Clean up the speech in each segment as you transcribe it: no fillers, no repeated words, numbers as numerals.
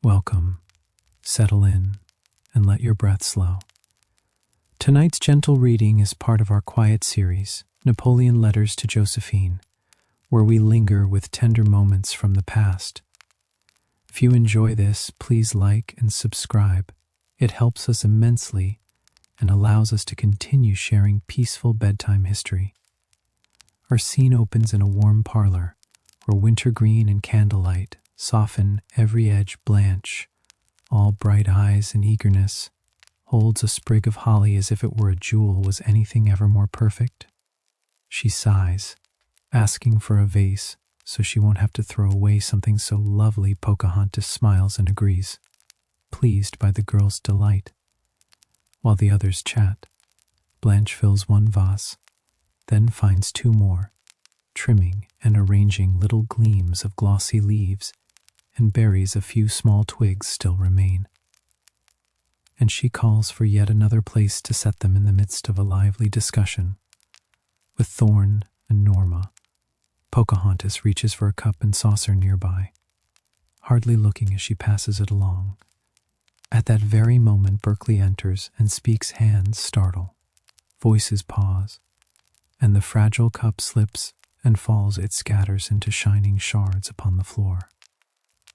Welcome, settle in, and let your breath slow. Tonight's gentle reading is part of our quiet series, Napoleon Letters to Josephine, where we linger with tender moments from the past. If you enjoy this, please like and subscribe. It helps us immensely and allows us to continue sharing peaceful bedtime history. Our scene opens in a warm parlor, where wintergreen and candlelight soften every edge. Blanche, all bright eyes and eagerness, holds a sprig of holly as if it were a jewel. Was anything ever more perfect? She sighs, asking for a vase so she won't have to throw away something so lovely. Pocahontas smiles and agrees, pleased by the girl's delight. While the others chat, Blanche fills one vase, then finds two more, trimming and arranging little gleams of glossy leaves and berries. A few small twigs still remain, and she calls for yet another place to set them in the midst of a lively discussion. With Thorn and Norma, Pocahontas reaches for a cup and saucer nearby, hardly looking as she passes it along. At that very moment, Berkeley enters and speaks. Hands startle, voices pause, and the fragile cup slips and falls. It scatters into shining shards upon the floor.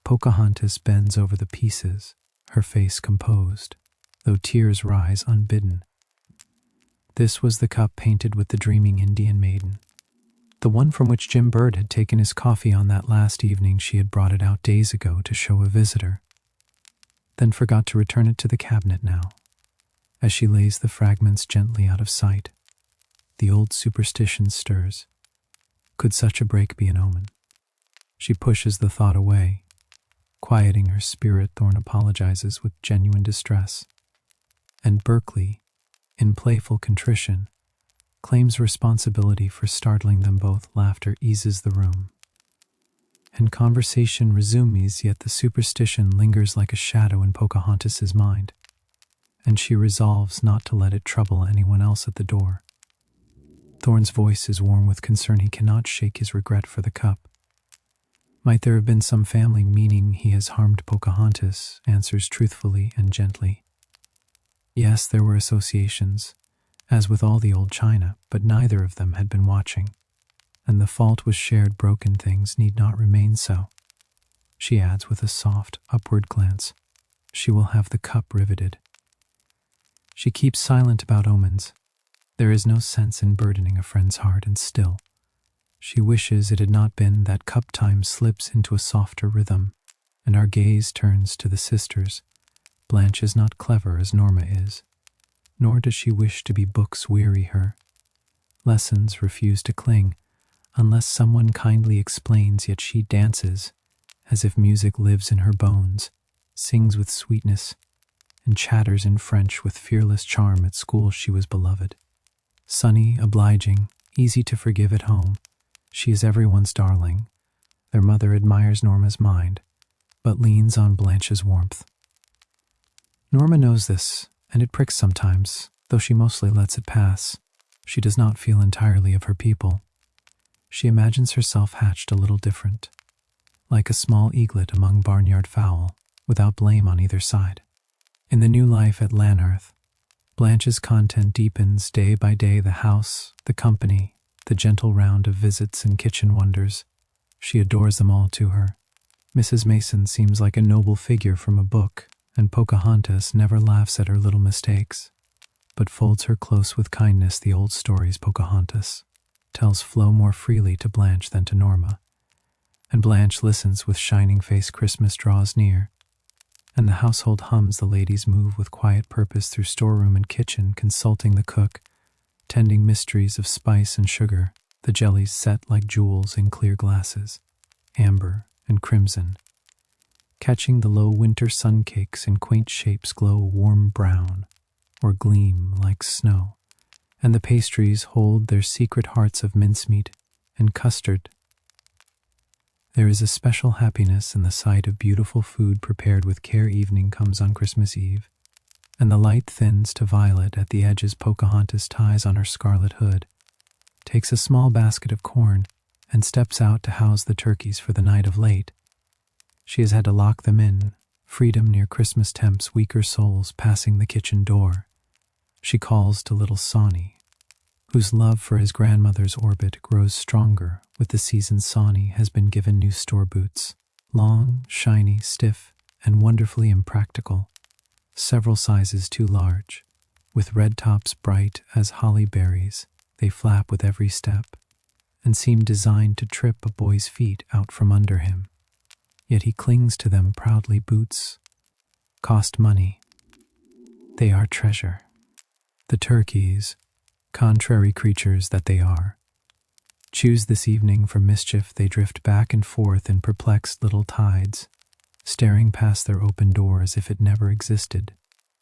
Pocahontas bends over the pieces, her face composed, though tears rise unbidden. This was the cup painted with the dreaming Indian maiden, the one from which Jim Bird had taken his coffee on that last evening. She had brought it out days ago to show a visitor, then forgot to return it to the cabinet now. As she lays the fragments gently out of sight, the old superstition stirs. Could such a break be an omen? She pushes the thought away. Quieting her spirit, Thorn apologizes with genuine distress, and Berkeley, in playful contrition, claims responsibility for startling them both. Laughter eases the room, and conversation resumes, yet the superstition lingers like a shadow in Pocahontas's mind, and she resolves not to let it trouble anyone else at the door. Thorn's voice is warm with concern. He cannot shake his regret for the cup. Might there have been some family meaning he has harmed? Pocahontas answers truthfully and gently. Yes, there were associations, as with all the old china, but neither of them had been watching, and the fault was shared. Broken things need not remain so. She adds with a soft, upward glance, she will have the cup riveted. She keeps silent about omens. There is no sense in burdening a friend's heart, and still, she wishes it had not been. That cup time slips into a softer rhythm, and our gaze turns to the sisters. Blanche is not clever as Norma is, nor does she wish to be. Books weary her. Lessons refuse to cling, unless someone kindly explains, yet she dances, as if music lives in her bones, sings with sweetness, and chatters in French with fearless charm. At school she was beloved. Sunny, obliging, easy to forgive. At home, she is everyone's darling. Their mother admires Norma's mind, but leans on Blanche's warmth. Norma knows this, and it pricks sometimes, though she mostly lets it pass. She does not feel entirely of her people. She imagines herself hatched a little different, like a small eaglet among barnyard fowl, without blame on either side. In the new life at Lanarth, Blanche's content deepens day by day. The house, the company, the gentle round of visits and kitchen wonders. She adores them all. To her, Mrs. Mason seems like a noble figure from a book, and Pocahontas never laughs at her little mistakes, but folds her close with kindness. The old stories Pocahontas tells flow more freely to Blanche than to Norma, and Blanche listens with shining face. Christmas draws near, and the household hums. The ladies move with quiet purpose through storeroom and kitchen, consulting the cook, tending mysteries of spice and sugar. The jellies set like jewels in clear glasses, amber and crimson, catching the low winter sun. Cakes in quaint shapes glow warm brown or gleam like snow, and the pastries hold their secret hearts of mincemeat and custard. There is a special happiness in the sight of beautiful food prepared with care. Evening comes on Christmas Eve, and the light thins to violet at the edges. Pocahontas ties on her scarlet hood, takes a small basket of corn, and steps out to house the turkeys for the night. Of late, she has had to lock them in, Freedom near Christmas tempts weaker souls passing the kitchen door. She calls to little Sawney, whose love for his grandmother's orbit grows stronger with the season. Sawney has been given new store boots, long, shiny, stiff, and wonderfully impractical, several sizes too large. With red tops bright as holly berries, they flap with every step and seem designed to trip a boy's feet out from under him. Yet he clings to them proudly. Boots cost money. They are treasure. The turkeys, contrary creatures that they are, choose this evening for mischief. They drift back and forth in perplexed little tides, staring past their open door as if it never existed.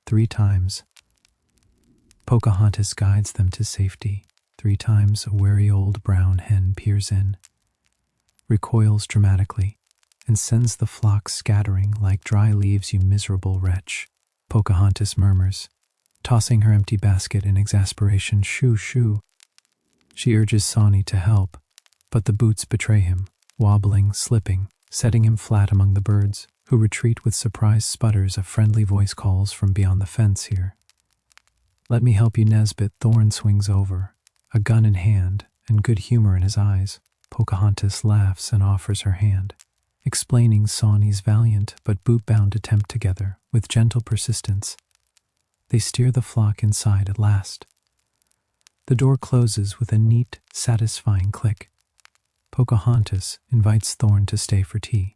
3 times, Pocahontas guides them to safety. 3 times, a wary old brown hen peers in, recoils dramatically, and sends the flock scattering like dry leaves. You miserable wretch, Pocahontas murmurs, tossing her empty basket in exasperation. Shoo, shoo. She urges Sawney to help, but the boots betray him, wobbling, slipping, setting him flat among the birds, who retreat with surprised sputters. A friendly voice calls from beyond the fence. Here, let me help you, Nesbit. Thorn swings over, a gun in hand and good humor in his eyes. Pocahontas laughs and offers her hand, explaining Sawney's valiant but boot-bound attempt. Together, with gentle persistence, they steer the flock inside at last. The door closes with a neat, satisfying click. Pocahontas invites Thorn to stay for tea.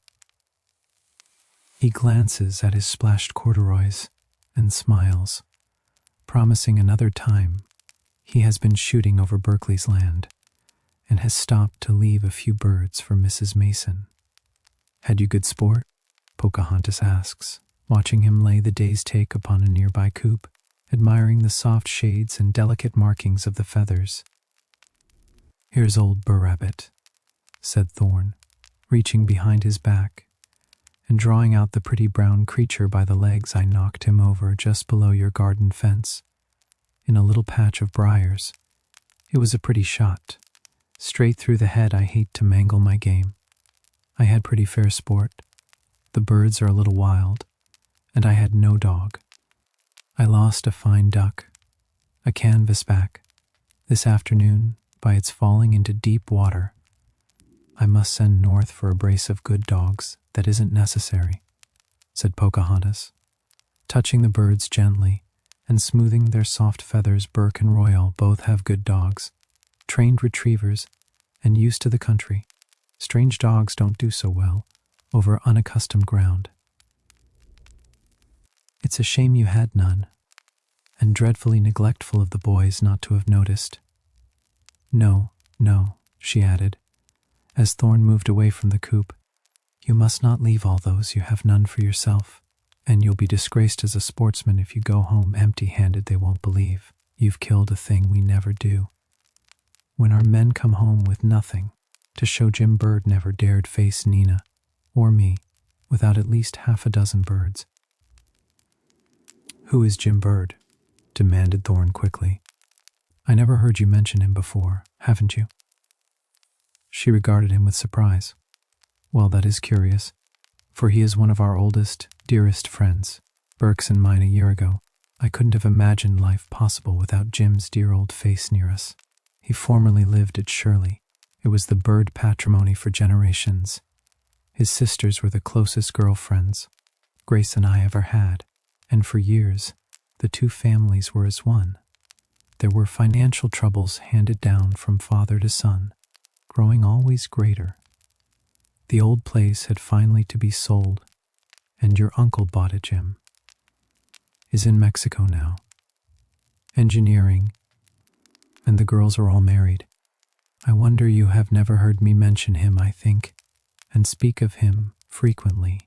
He glances at his splashed corduroys and smiles, promising another time. He has been shooting over Berkeley's land and has stopped to leave a few birds for Mrs. Mason. Had you good sport? Pocahontas asks, watching him lay the day's take upon a nearby coop, admiring the soft shades and delicate markings of the feathers. Here's old Burr Rabbit, said Thorn, reaching behind his back and drawing out the pretty brown creature by the legs. I knocked him over just below your garden fence, in a little patch of briars. It was a pretty shot, straight through the head. I hate to mangle my game. I had pretty fair sport. The birds are a little wild, and I had no dog. I lost a fine duck, a canvasback, this afternoon by its falling into deep water. I must send north for a brace of good dogs. That isn't necessary, said Pocahontas, touching the birds gently and smoothing their soft feathers. Burke and Royal both have good dogs, trained retrievers and used to the country. Strange dogs don't do so well over unaccustomed ground. It's a shame you had none, and dreadfully neglectful of the boys not to have noticed. No, no, she added, as Thorn moved away from the coop. You must not leave all those. You have none for yourself, and you'll be disgraced as a sportsman if you go home empty-handed. They won't believe you've killed a thing we never do. When our men come home with nothing to show, Jim Bird never dared face Nina or me without at least half a dozen birds. Who is Jim Bird? Demanded Thorn quickly. I never heard you mention him before, haven't you? She regarded him with surprise. Well, that is curious, for he is one of our oldest, dearest friends, Burke's and mine. A year ago, I couldn't have imagined life possible without Jim's dear old face near us. He formerly lived at Shirley. It was the Bird patrimony for generations. His sisters were the closest girlfriends Grace and I ever had, and for years, the 2 families were as one. There were financial troubles handed down from father to son, growing always greater. The old place had finally to be sold, and your uncle bought it. Jim is in Mexico now, engineering, and the girls are all married. I wonder you have never heard me mention him. I think and speak of him frequently.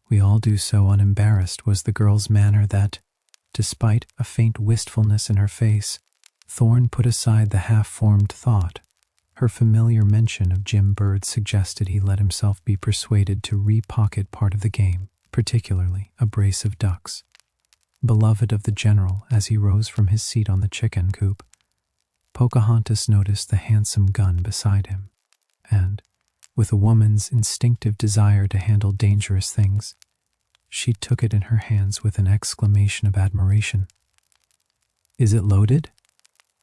We all do. So unembarrassed was the girl's manner that, despite a faint wistfulness in her face, Thorn put aside the half-formed thought. Her familiar mention of Jim Bird suggested he let himself be persuaded to re-pocket part of the game, particularly a brace of ducks. Beloved of the general, as he rose from his seat on the chicken coop, Pocahontas noticed the handsome gun beside him, and, with a woman's instinctive desire to handle dangerous things, she took it in her hands with an exclamation of admiration. "Is it loaded?"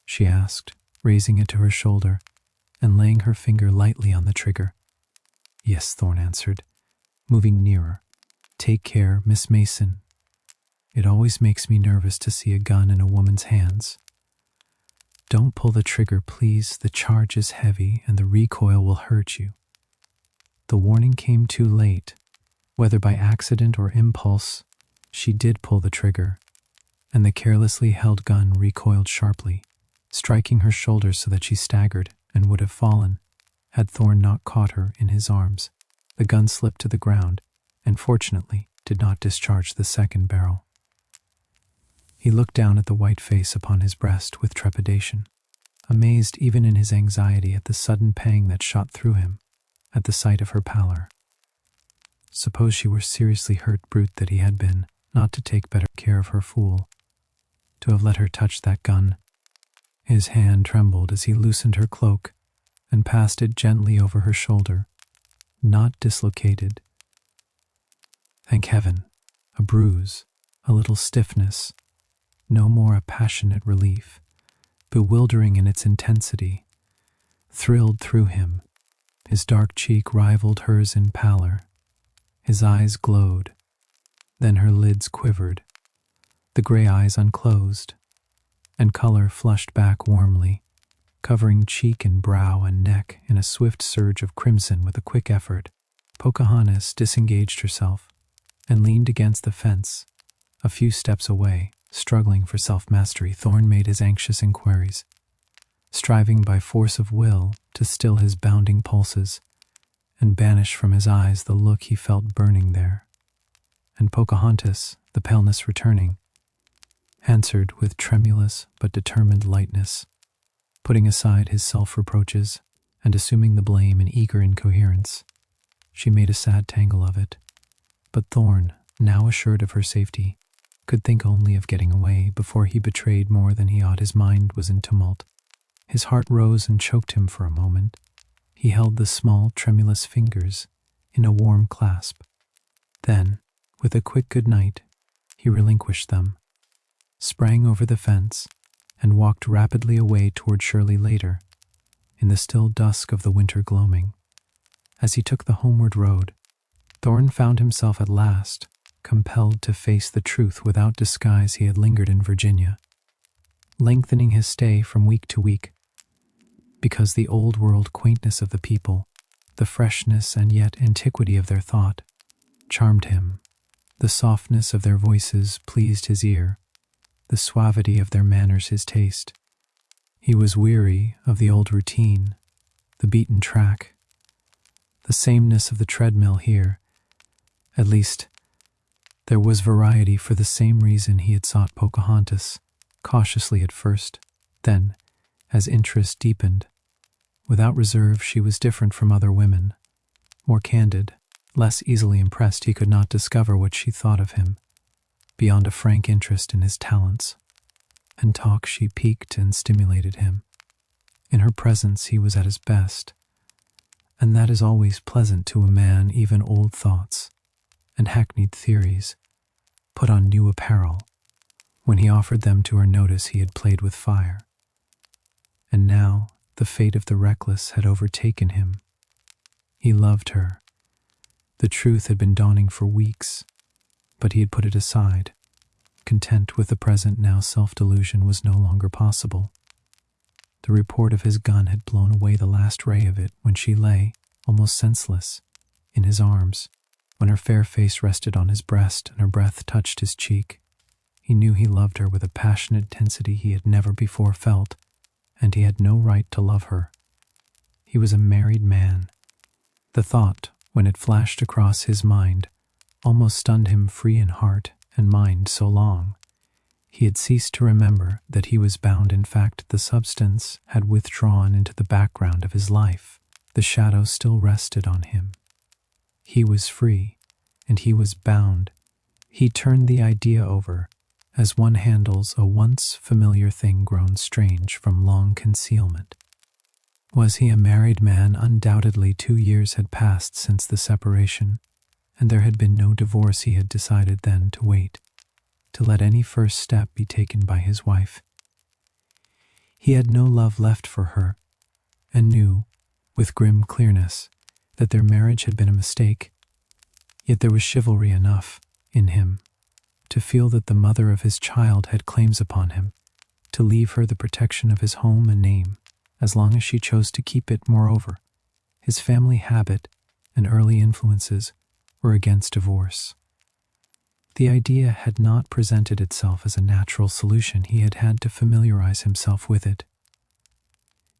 she asked, raising it to her shoulder and laying her finger lightly on the trigger. "Yes," Thorn answered, moving nearer. "Take care, Miss Mason. It always makes me nervous to see a gun in a woman's hands. Don't pull the trigger, please. The charge is heavy and the recoil will hurt you." The warning came too late. Whether by accident or impulse, she did pull the trigger, and the carelessly held gun recoiled sharply, striking her shoulder so that she staggered and would have fallen had Thorn not caught her in his arms. The gun slipped to the ground and fortunately did not discharge the second barrel. He looked down at the white face upon his breast with trepidation, amazed even in his anxiety at the sudden pang that shot through him at the sight of her pallor. Suppose she were seriously hurt, brute that he had been, not to take better care of her fool, to have let her touch that gun. His hand trembled as he loosened her cloak and passed it gently over her shoulder, not dislocated. Thank heaven, a bruise, a little stiffness, no more a passionate relief, bewildering in its intensity, thrilled through him. His dark cheek rivaled hers in pallor. His eyes glowed. Then her lids quivered. The gray eyes unclosed, and color flushed back warmly, covering cheek and brow and neck in a swift surge of crimson. With a quick effort, Pocahontas disengaged herself and leaned against the fence, a few steps away, struggling for self-mastery. Thorn made his anxious inquiries, striving by force of will to still his bounding pulses and banish from his eyes the look he felt burning there. And Pocahontas, the paleness returning, answered with tremulous but determined lightness, putting aside his self-reproaches and assuming the blame in eager incoherence. She made a sad tangle of it, but Thorn, now assured of her safety, could think only of getting away before he betrayed more than he ought. His mind was in tumult. His heart rose and choked him for a moment. He held the small, tremulous fingers in a warm clasp. Then, with a quick good night, he relinquished them, sprang over the fence, and walked rapidly away toward Shirley later, in the still dusk of the winter gloaming. As he took the homeward road, Thorn found himself at last compelled to face the truth without disguise. He had lingered in Virginia, lengthening his stay from week to week, because the old-world quaintness of the people, the freshness and yet antiquity of their thought, charmed him. The softness of their voices pleased his ear, the suavity of their manners his taste. He was weary of the old routine, the beaten track, the sameness of the treadmill here. At least, there was variety. For the same reason he had sought Pocahontas, cautiously at first. Then, as interest deepened, without reserve, she was different from other women, more candid, less easily impressed. He could not discover what she thought of him, beyond a frank interest in his talents. In talk she piqued and stimulated him. In her presence he was at his best, and that is always pleasant to a man. Even old thoughts and hackneyed theories put on new apparel. When he offered them to her notice, he had played with fire. And now the fate of the reckless had overtaken him. He loved her. The truth had been dawning for weeks, but he had put it aside. Content with the present now, self-delusion was no longer possible. The report of his gun had blown away the last ray of it when she lay, almost senseless, in his arms, when her fair face rested on his breast and her breath touched his cheek. He knew he loved her with a passionate intensity he had never before felt, and he had no right to love her. He was a married man. The thought, when it flashed across his mind, almost stunned him free in heart and mind. So long he had ceased to remember that he was bound. In fact, the substance had withdrawn into the background of his life. The shadow still rested on him. He was free, and he was bound. He turned the idea over, as one handles a once familiar thing grown strange from long concealment. Was he a married man? Undoubtedly 2 years had passed since the separation, and there had been no divorce. He had decided then to wait, to let any first step be taken by his wife. He had no love left for her, and knew, with grim clearness, that their marriage had been a mistake. Yet there was chivalry enough in him to feel that the mother of his child had claims upon him, to leave her the protection of his home and name, as long as she chose to keep it. Moreover, his family habit and early influences were against divorce. The idea had not presented itself as a natural solution. He had had to familiarize himself with it.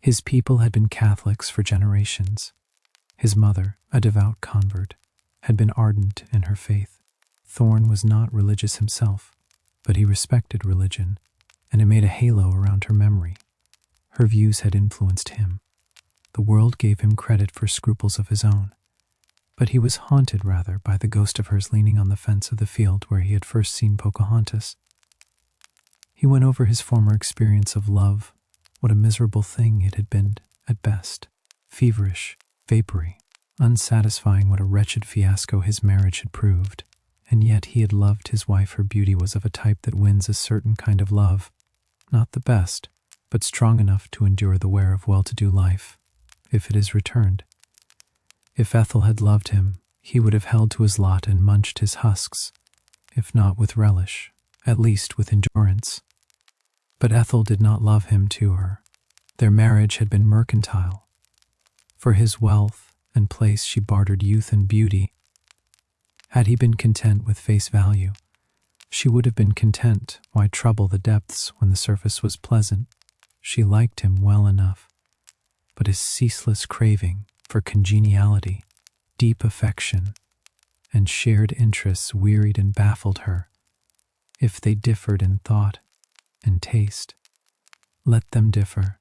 His people had been Catholics for generations. His mother, a devout convert, had been ardent in her faith. Thorn was not religious himself, but he respected religion, and it made a halo around her memory. Her views had influenced him. The world gave him credit for scruples of his own, but he was haunted rather by the ghost of hers leaning on the fence of the field where he had first seen Pocahontas. He went over his former experience of love, what a miserable thing it had been at best, feverish, vapory, unsatisfying. What a wretched fiasco his marriage had proved. And yet he had loved his wife. Her beauty was of a type that wins a certain kind of love, not the best, but strong enough to endure the wear of well-to-do life, if it is returned. If Ethel had loved him, he would have held to his lot and munched his husks, if not with relish, at least with endurance. But Ethel did not love him to her. Their marriage had been mercantile. For his wealth and place she bartered youth and beauty. Had he been content with face value, she would have been content. Why trouble the depths when the surface was pleasant? She liked him well enough, but his ceaseless craving for congeniality, deep affection, and shared interests wearied and baffled her. If they differed in thought and taste, let them differ.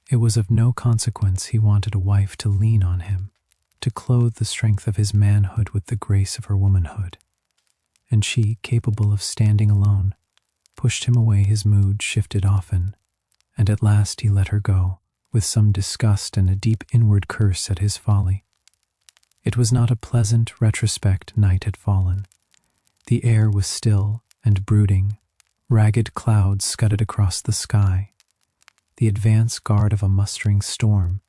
It was of no consequence. He wanted a wife to lean on him, to clothe the strength of his manhood with the grace of her womanhood. And she, capable of standing alone, pushed him away. His mood shifted often, and at last he let her go, with some disgust and a deep inward curse at his folly. It was not a pleasant retrospect. Night had fallen. The air was still and brooding. Ragged clouds scudded across the sky, the advance guard of a mustering storm.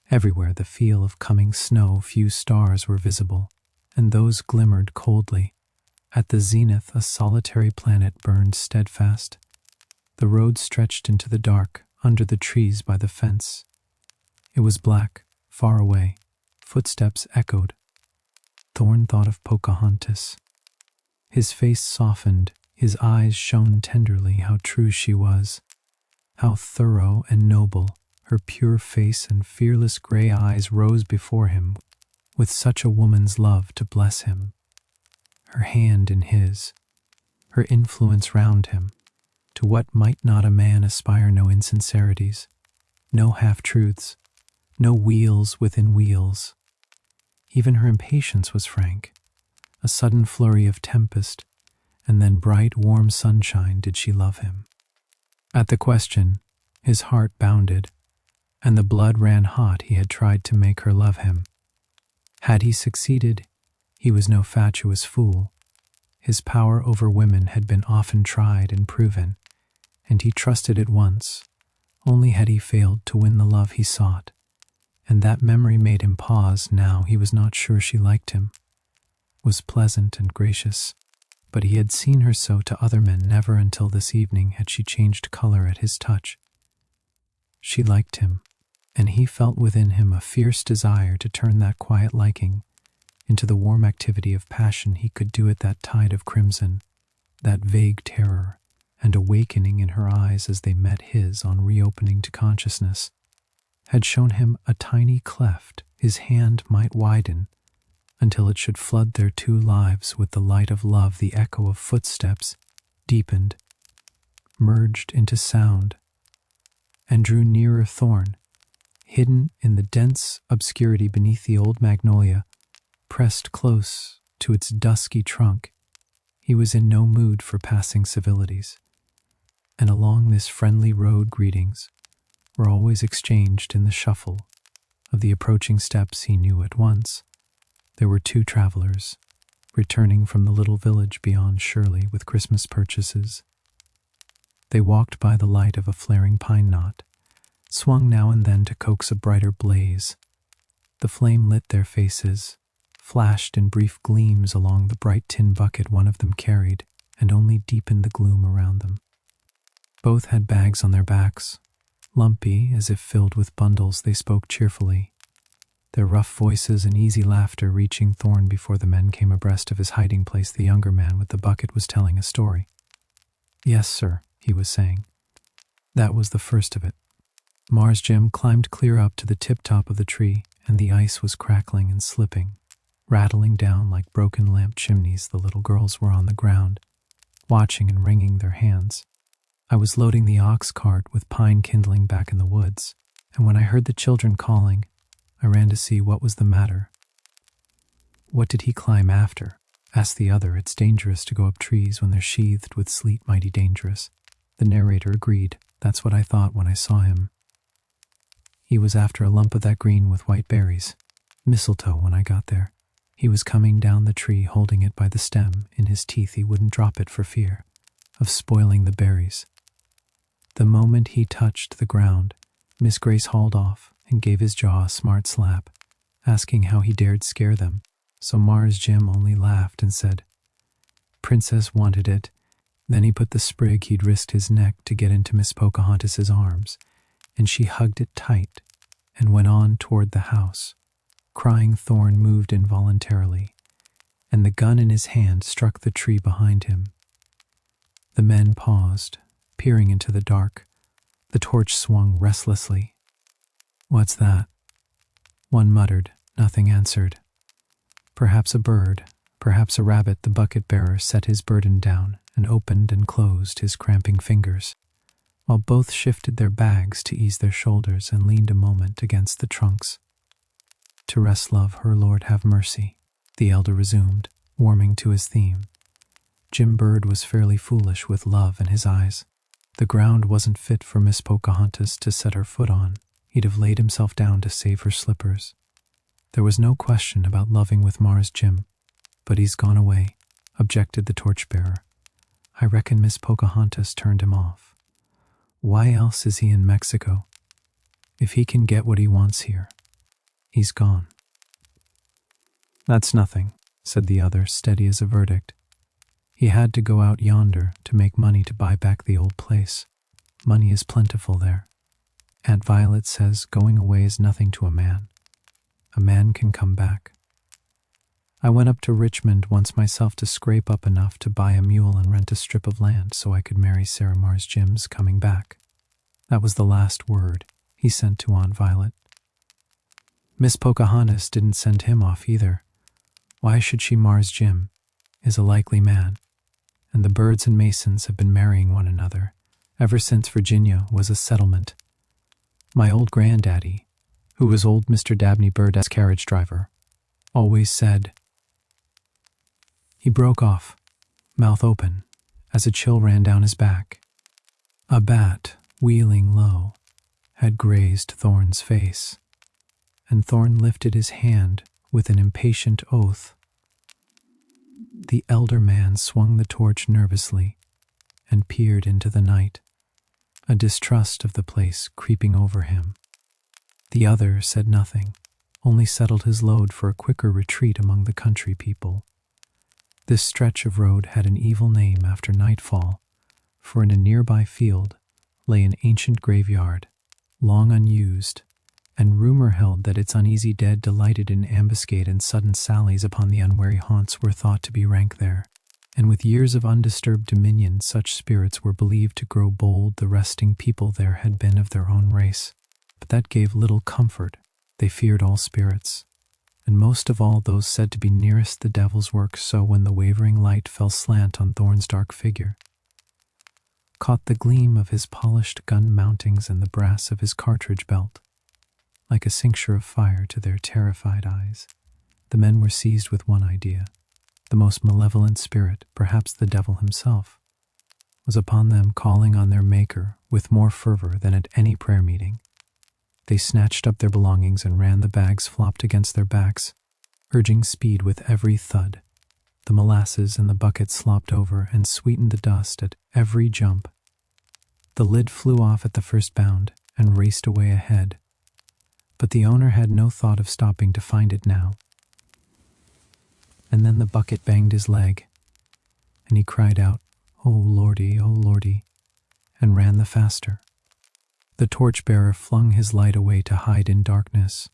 Everywhere the feel of coming snow. Few stars were visible, and those glimmered coldly. At the zenith a solitary planet burned steadfast. The road stretched into the dark, under the trees by the fence. It was black, far away. Footsteps echoed. Thorn thought of Pocahontas. His face softened, his eyes shone tenderly. How true she was, how thorough and noble. Her pure face and fearless gray eyes rose before him, with such a woman's love to bless him. Her hand in his, her influence round him. To what might not a man aspire? No insincerities, no half-truths, no wheels within wheels. Even her impatience was frank. A sudden flurry of tempest, and then bright, warm sunshine. Did she love him? At the question, his heart bounded, and the blood ran hot. He had tried to make her love him. Had he succeeded, he was no fatuous fool. His power over women had been often tried and proven, and he trusted it once. Only had he failed to win the love he sought, and that memory made him pause. Now he was not sure she liked him, was pleasant and gracious, but he had seen her so to other men. Never until this evening had she changed color at his touch. She liked him, and he felt within him a fierce desire to turn that quiet liking into the warm activity of passion. He could do it. That tide of crimson, that vague terror and awakening in her eyes as they met his on reopening to consciousness, had shown him a tiny cleft his hand might widen until it should flood their two lives with the light of love. The echo of footsteps deepened, merged into sound, and drew nearer. Thorn, hidden in the dense obscurity beneath the old magnolia, pressed close to its dusky trunk. He was in no mood for passing civilities, and along this friendly road greetings were always exchanged in the shuffle of the approaching steps. He knew at once There were two travelers, returning from the little village beyond Shirley with Christmas purchases. They walked by the light of a flaring pine knot, swung now and then to coax a brighter blaze. The flame lit their faces, flashed in brief gleams along the bright tin bucket one of them carried, and only deepened the gloom around them. Both had bags on their backs. Lumpy, as if filled with bundles, they spoke cheerfully, their rough voices and easy laughter reaching Thorn before the men came abreast of his hiding place. The younger man with the bucket was telling a story. "Yes, sir," he was saying. "That was the first of it. Mars Jim climbed clear up to the tip-top of the tree, and the ice was crackling and slipping, rattling down like broken lamp chimneys. The little girls were on the ground, watching and wringing their hands. I was loading the ox cart with pine kindling back in the woods, and when I heard the children calling, I ran to see what was the matter." "What did he climb after?" asked the other. "It's dangerous to go up trees when they're sheathed with sleet, mighty dangerous." The narrator agreed. "That's what I thought when I saw him. He was after a lump of that green with white berries, mistletoe. When I got there, he was coming down the tree holding it by the stem in his teeth. He wouldn't drop it for fear of spoiling the berries. The moment he touched the ground, Miss Grace hauled off and gave his jaw a smart slap, asking how he dared scare them. So Mars Jim only laughed and said, 'Princess wanted it.' Then he put the sprig he'd risked his neck to get into Miss Pocahontas's arms, and she hugged it tight and went on toward the house. Crying, Thorn moved involuntarily, and the gun in his hand struck the tree behind him. The men paused, peering into the dark. The torch swung restlessly. "What's that?" One muttered. Nothing answered. "Perhaps a bird, perhaps a rabbit." The bucket bearer set his burden down and opened and closed his cramping fingers, while both shifted their bags to ease their shoulders and leaned a moment against the trunks. "To rest, love, her Lord have mercy," the elder resumed, warming to his theme. Jim Bird was fairly foolish with love in his eyes. The ground wasn't fit for Miss Pocahontas to set her foot on. He'd have laid himself down to save her slippers. There was no question about loving with Mars Jim. "But he's gone away," objected the torchbearer. "I reckon Miss Pocahontas turned him off. Why else is he in Mexico? If he can get what he wants here, he's gone." "That's nothing," said the other, steady as a verdict. "He had to go out yonder to make money to buy back the old place. Money is plentiful there. Aunt Violet says going away is nothing to a man. A man can come back. I went up to Richmond once myself to scrape up enough to buy a mule and rent a strip of land so I could marry Sarah Mars Jim's coming back. That was the last word he sent to Aunt Violet. Miss Pocahontas didn't send him off either. Why should she? Mars Jim is a likely man, and the Birds and Masons have been marrying one another ever since Virginia was a settlement. My old granddaddy, who was old Mr. Dabney Bird as carriage driver, always said—" He broke off, mouth open, as a chill ran down his back. A bat, wheeling low, had grazed Thorn's face, and Thorn lifted his hand with an impatient oath. The elder man swung the torch nervously and peered into the night, a distrust of the place creeping over him. The other said nothing, only settled his load for a quicker retreat among the country people. This stretch of road had an evil name after nightfall, for in a nearby field lay an ancient graveyard, long unused, and rumor held that its uneasy dead delighted in ambuscade and sudden sallies upon the unwary haunts were thought to be rank there, and with years of undisturbed dominion such spirits were believed to grow bold. The resting people there had been of their own race, but that gave little comfort. They feared all spirits, and most of all those said to be nearest the devil's work. So when the wavering light fell slant on Thorn's dark figure, caught the gleam of his polished gun mountings and the brass of his cartridge belt, like a cincture of fire to their terrified eyes, the men were seized with one idea. The most malevolent spirit, perhaps the devil himself, was upon them, calling on their Maker with more fervor than at any prayer meeting. They snatched up their belongings and ran. The bags flopped against their backs, urging speed with every thud. The molasses in the bucket slopped over and sweetened the dust at every jump. The lid flew off at the first bound and raced away ahead, but the owner had no thought of stopping to find it now. And then the bucket banged his leg, and he cried out, "Oh Lordy," and ran the faster. The torchbearer flung his light away to hide in darkness,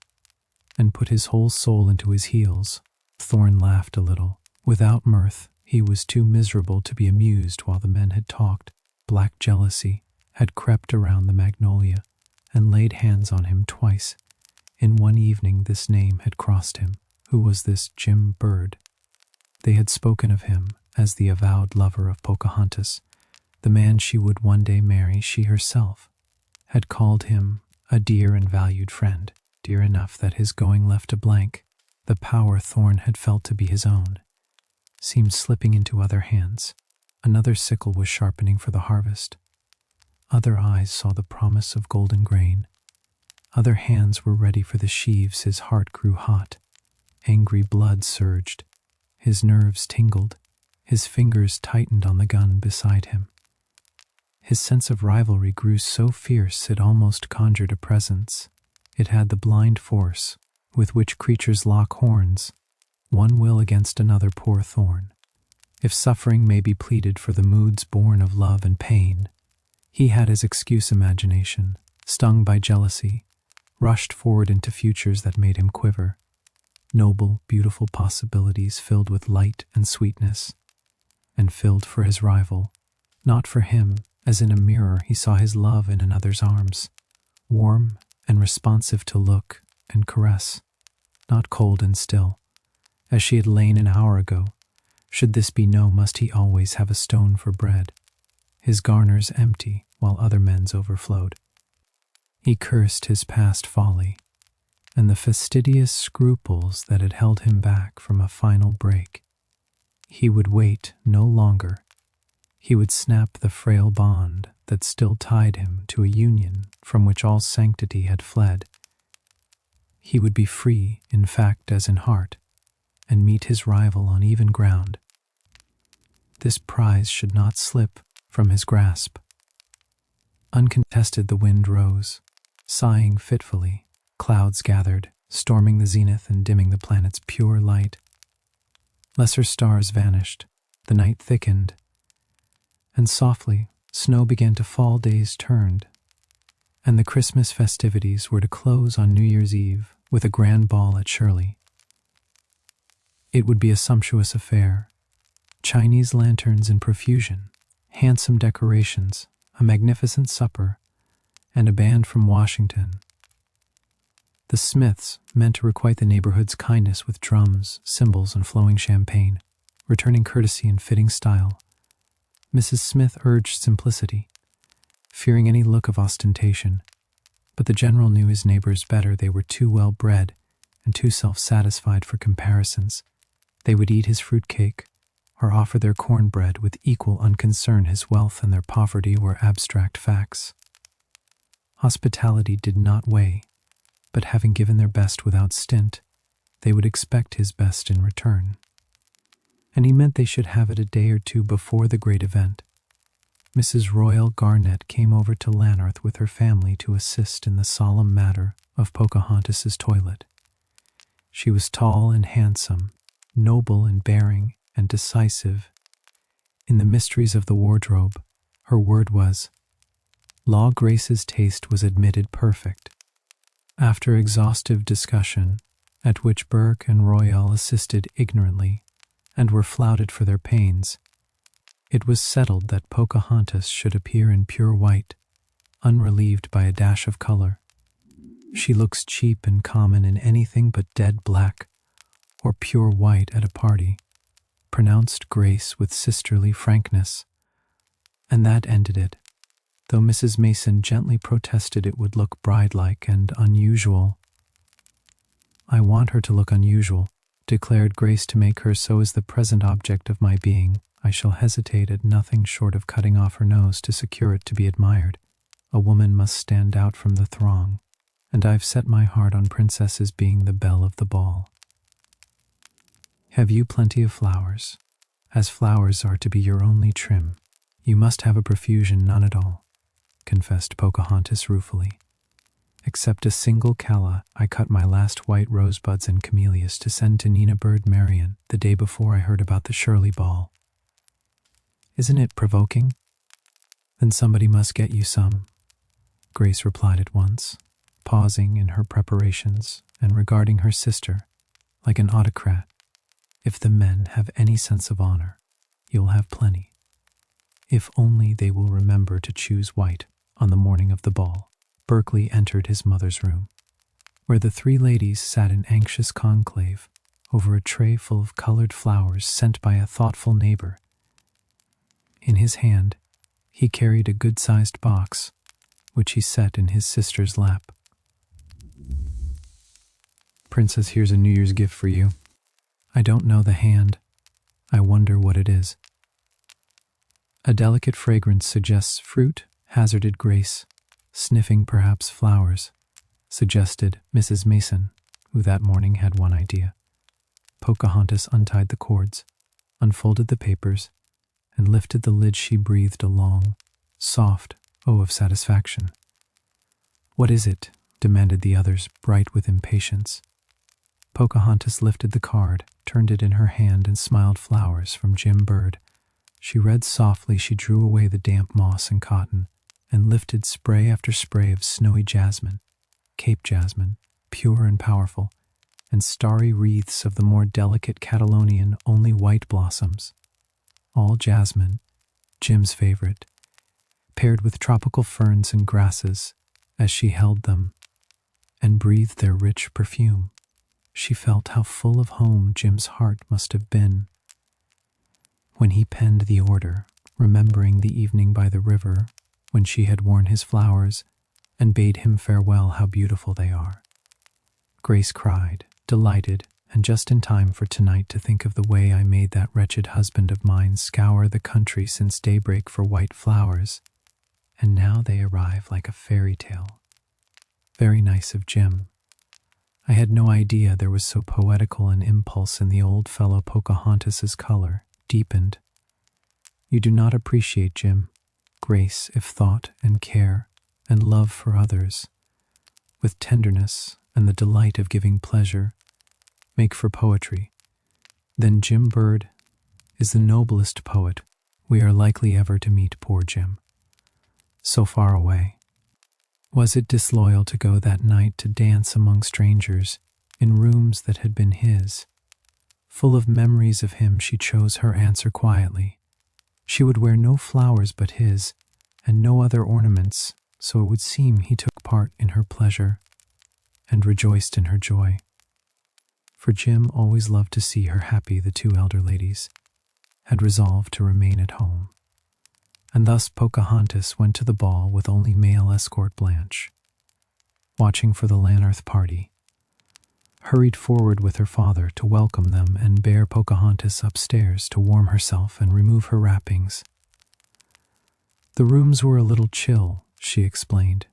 and put his whole soul into his heels. Thorn laughed a little. Without mirth, he was too miserable to be amused while the men had talked. Black jealousy had crept around the magnolia and laid hands on him twice. In one evening this name had crossed him. Who was this Jim Bird? They had spoken of him as the avowed lover of Pocahontas, the man she would one day marry. She herself had called him a dear and valued friend, dear enough that his going left a blank. The power Thorn had felt to be his own seemed slipping into other hands. Another sickle was sharpening for the harvest. Other eyes saw the promise of golden grain. Other hands were ready for the sheaves. His heart grew hot. Angry blood surged. His nerves tingled. His fingers tightened on the gun beside him. His sense of rivalry grew so fierce it almost conjured a presence. It had the blind force with which creatures lock horns, one will against another. Poor Thorn. If suffering may be pleaded for the moods born of love and pain, he had his excuse. Imagination, stung by jealousy, rushed forward into futures that made him quiver. Noble, beautiful possibilities filled with light and sweetness, and filled for his rival, not for him. As in a mirror he saw his love in another's arms, warm and responsive to look and caress, not cold and still, as she had lain an hour ago. Should this be no, must he always have a stone for bread, his garners empty while other men's overflowed? He cursed his past folly and the fastidious scruples that had held him back from a final break. He would wait no longer. He would snap the frail bond that still tied him to a union from which all sanctity had fled. He would be free in fact as in heart, and meet his rival on even ground. This prize should not slip from his grasp. Uncontested the wind rose, sighing fitfully. Clouds gathered, storming the zenith and dimming the planet's pure light. Lesser stars vanished, the night thickened, and softly snow began to fall. Days turned, and the Christmas festivities were to close on New Year's Eve with a grand ball at Shirley. It would be a sumptuous affair. Chinese lanterns in profusion, handsome decorations, a magnificent supper, and a band from Washington. The Smiths meant to requite the neighborhood's kindness with drums, cymbals, and flowing champagne, returning courtesy in fitting style. Mrs. Smith urged simplicity, fearing any look of ostentation, but the general knew his neighbors better. They were too well bred and too self-satisfied for comparisons. They would eat his fruitcake or offer their cornbread with equal unconcern. His wealth and their poverty were abstract facts. Hospitality did not weigh, but having given their best without stint, they would expect his best in return. And he meant they should have it a day or two before the great event. Mrs. Royal Garnett came over to Lanarth with her family to assist in the solemn matter of Pocahontas's toilet. She was tall and handsome, noble in bearing and decisive. In the mysteries of the wardrobe, her word was, law. Grace's taste was admitted perfect. After exhaustive discussion, at which Burke and Royal assisted ignorantly and were flouted for their pains, it was settled that Pocahontas should appear in pure white, unrelieved by a dash of color. She looks cheap and common in anything but dead black or pure white at a party, pronounced Grace with sisterly frankness, and that ended it, though Mrs. Mason gently protested it would look bride-like and unusual. "I want her to look unusual," declared Grace. "To make her so is the present object of my being. I shall hesitate at nothing short of cutting off her nose to secure it to be admired. A woman must stand out from the throng, and I've set my heart on Princess's being the belle of the ball." Have you plenty of flowers? As flowers are to be your only trim, you must have a profusion, none at all, confessed Pocahontas ruefully. Except a single calla, I cut my last white rosebuds and camellias to send to Nina Bird Marion the day before I heard about the Shirley ball. Isn't it provoking? Then somebody must get you some, Grace replied at once, pausing in her preparations and regarding her sister like an autocrat. If the men have any sense of honor, you'll have plenty. If only they will remember to choose white on the morning of the ball. Berkeley entered his mother's room, where the three ladies sat in anxious conclave over a tray full of colored flowers sent by a thoughtful neighbor. In his hand, he carried a good-sized box, which he set in his sister's lap. Princess, here's a New Year's gift for you. I don't know the hand. I wonder what it is. A delicate fragrance suggests fruit, hazarded Grace. Sniffing perhaps flowers, suggested Mrs. Mason, who that morning had one idea. Pocahontas untied the cords, unfolded the papers, and lifted the lid. She breathed a long, soft "oh" of satisfaction. "What is it?" demanded the others, bright with impatience. Pocahontas lifted the card, turned it in her hand, and smiled. "Flowers from Jim Bird." She read softly. She drew away the damp moss and cotton, and lifted spray after spray of snowy jasmine, Cape jasmine, pure and powerful, and starry wreaths of the more delicate Catalonian only white blossoms. All jasmine, Jim's favorite, paired with tropical ferns and grasses. As she held them and breathed their rich perfume, she felt how full of home Jim's heart must have been. When he penned the order, remembering the evening by the river, when she had worn his flowers and bade him farewell, "How beautiful they are." Grace cried, delighted, and just in time for tonight to think of the way I made that wretched husband of mine scour the country since daybreak for white flowers, and now they arrive like a fairy tale. Very nice of Jim. I had no idea there was so poetical an impulse in the old fellow. Pocahontas's color deepened. "You do not appreciate Jim, Grace, if thought and care and love for others, with tenderness and the delight of giving pleasure, make for poetry, then Jim Bird is the noblest poet we are likely ever to meet. Poor Jim, so far away. Was it disloyal to go that night to dance among strangers in rooms that had been his? Full of memories of him, she chose her answer quietly. She would wear no flowers but his, and no other ornaments, so it would seem he took part in her pleasure and rejoiced in her joy. For Jim always loved to see her happy. The two elder ladies had resolved to remain at home, and thus Pocahontas went to the ball with only male escort Blanche, watching for the Lanarth party, hurried forward with her father to welcome them and bear Pocahontas upstairs to warm herself and remove her wrappings. The rooms were a little chill, she explained.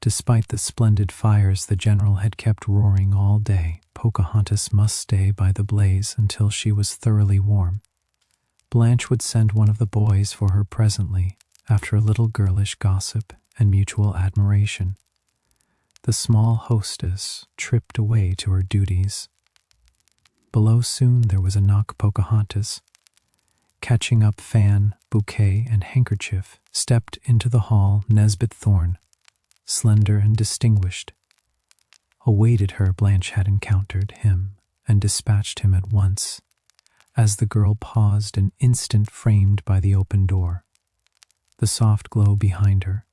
Despite the splendid fires the general had kept roaring all day, Pocahontas must stay by the blaze until she was thoroughly warm. Blanche would send one of the boys for her presently, after a little girlish gossip and mutual admiration. The small hostess tripped away to her duties. Below soon there was a knock. Pocahontas, catching up fan, bouquet, and handkerchief, stepped into the hall. Nesbit Thorne, slender and distinguished, awaited her. Blanche had encountered him and dispatched him at once, as the girl paused an instant framed by the open door. The soft glow behind her,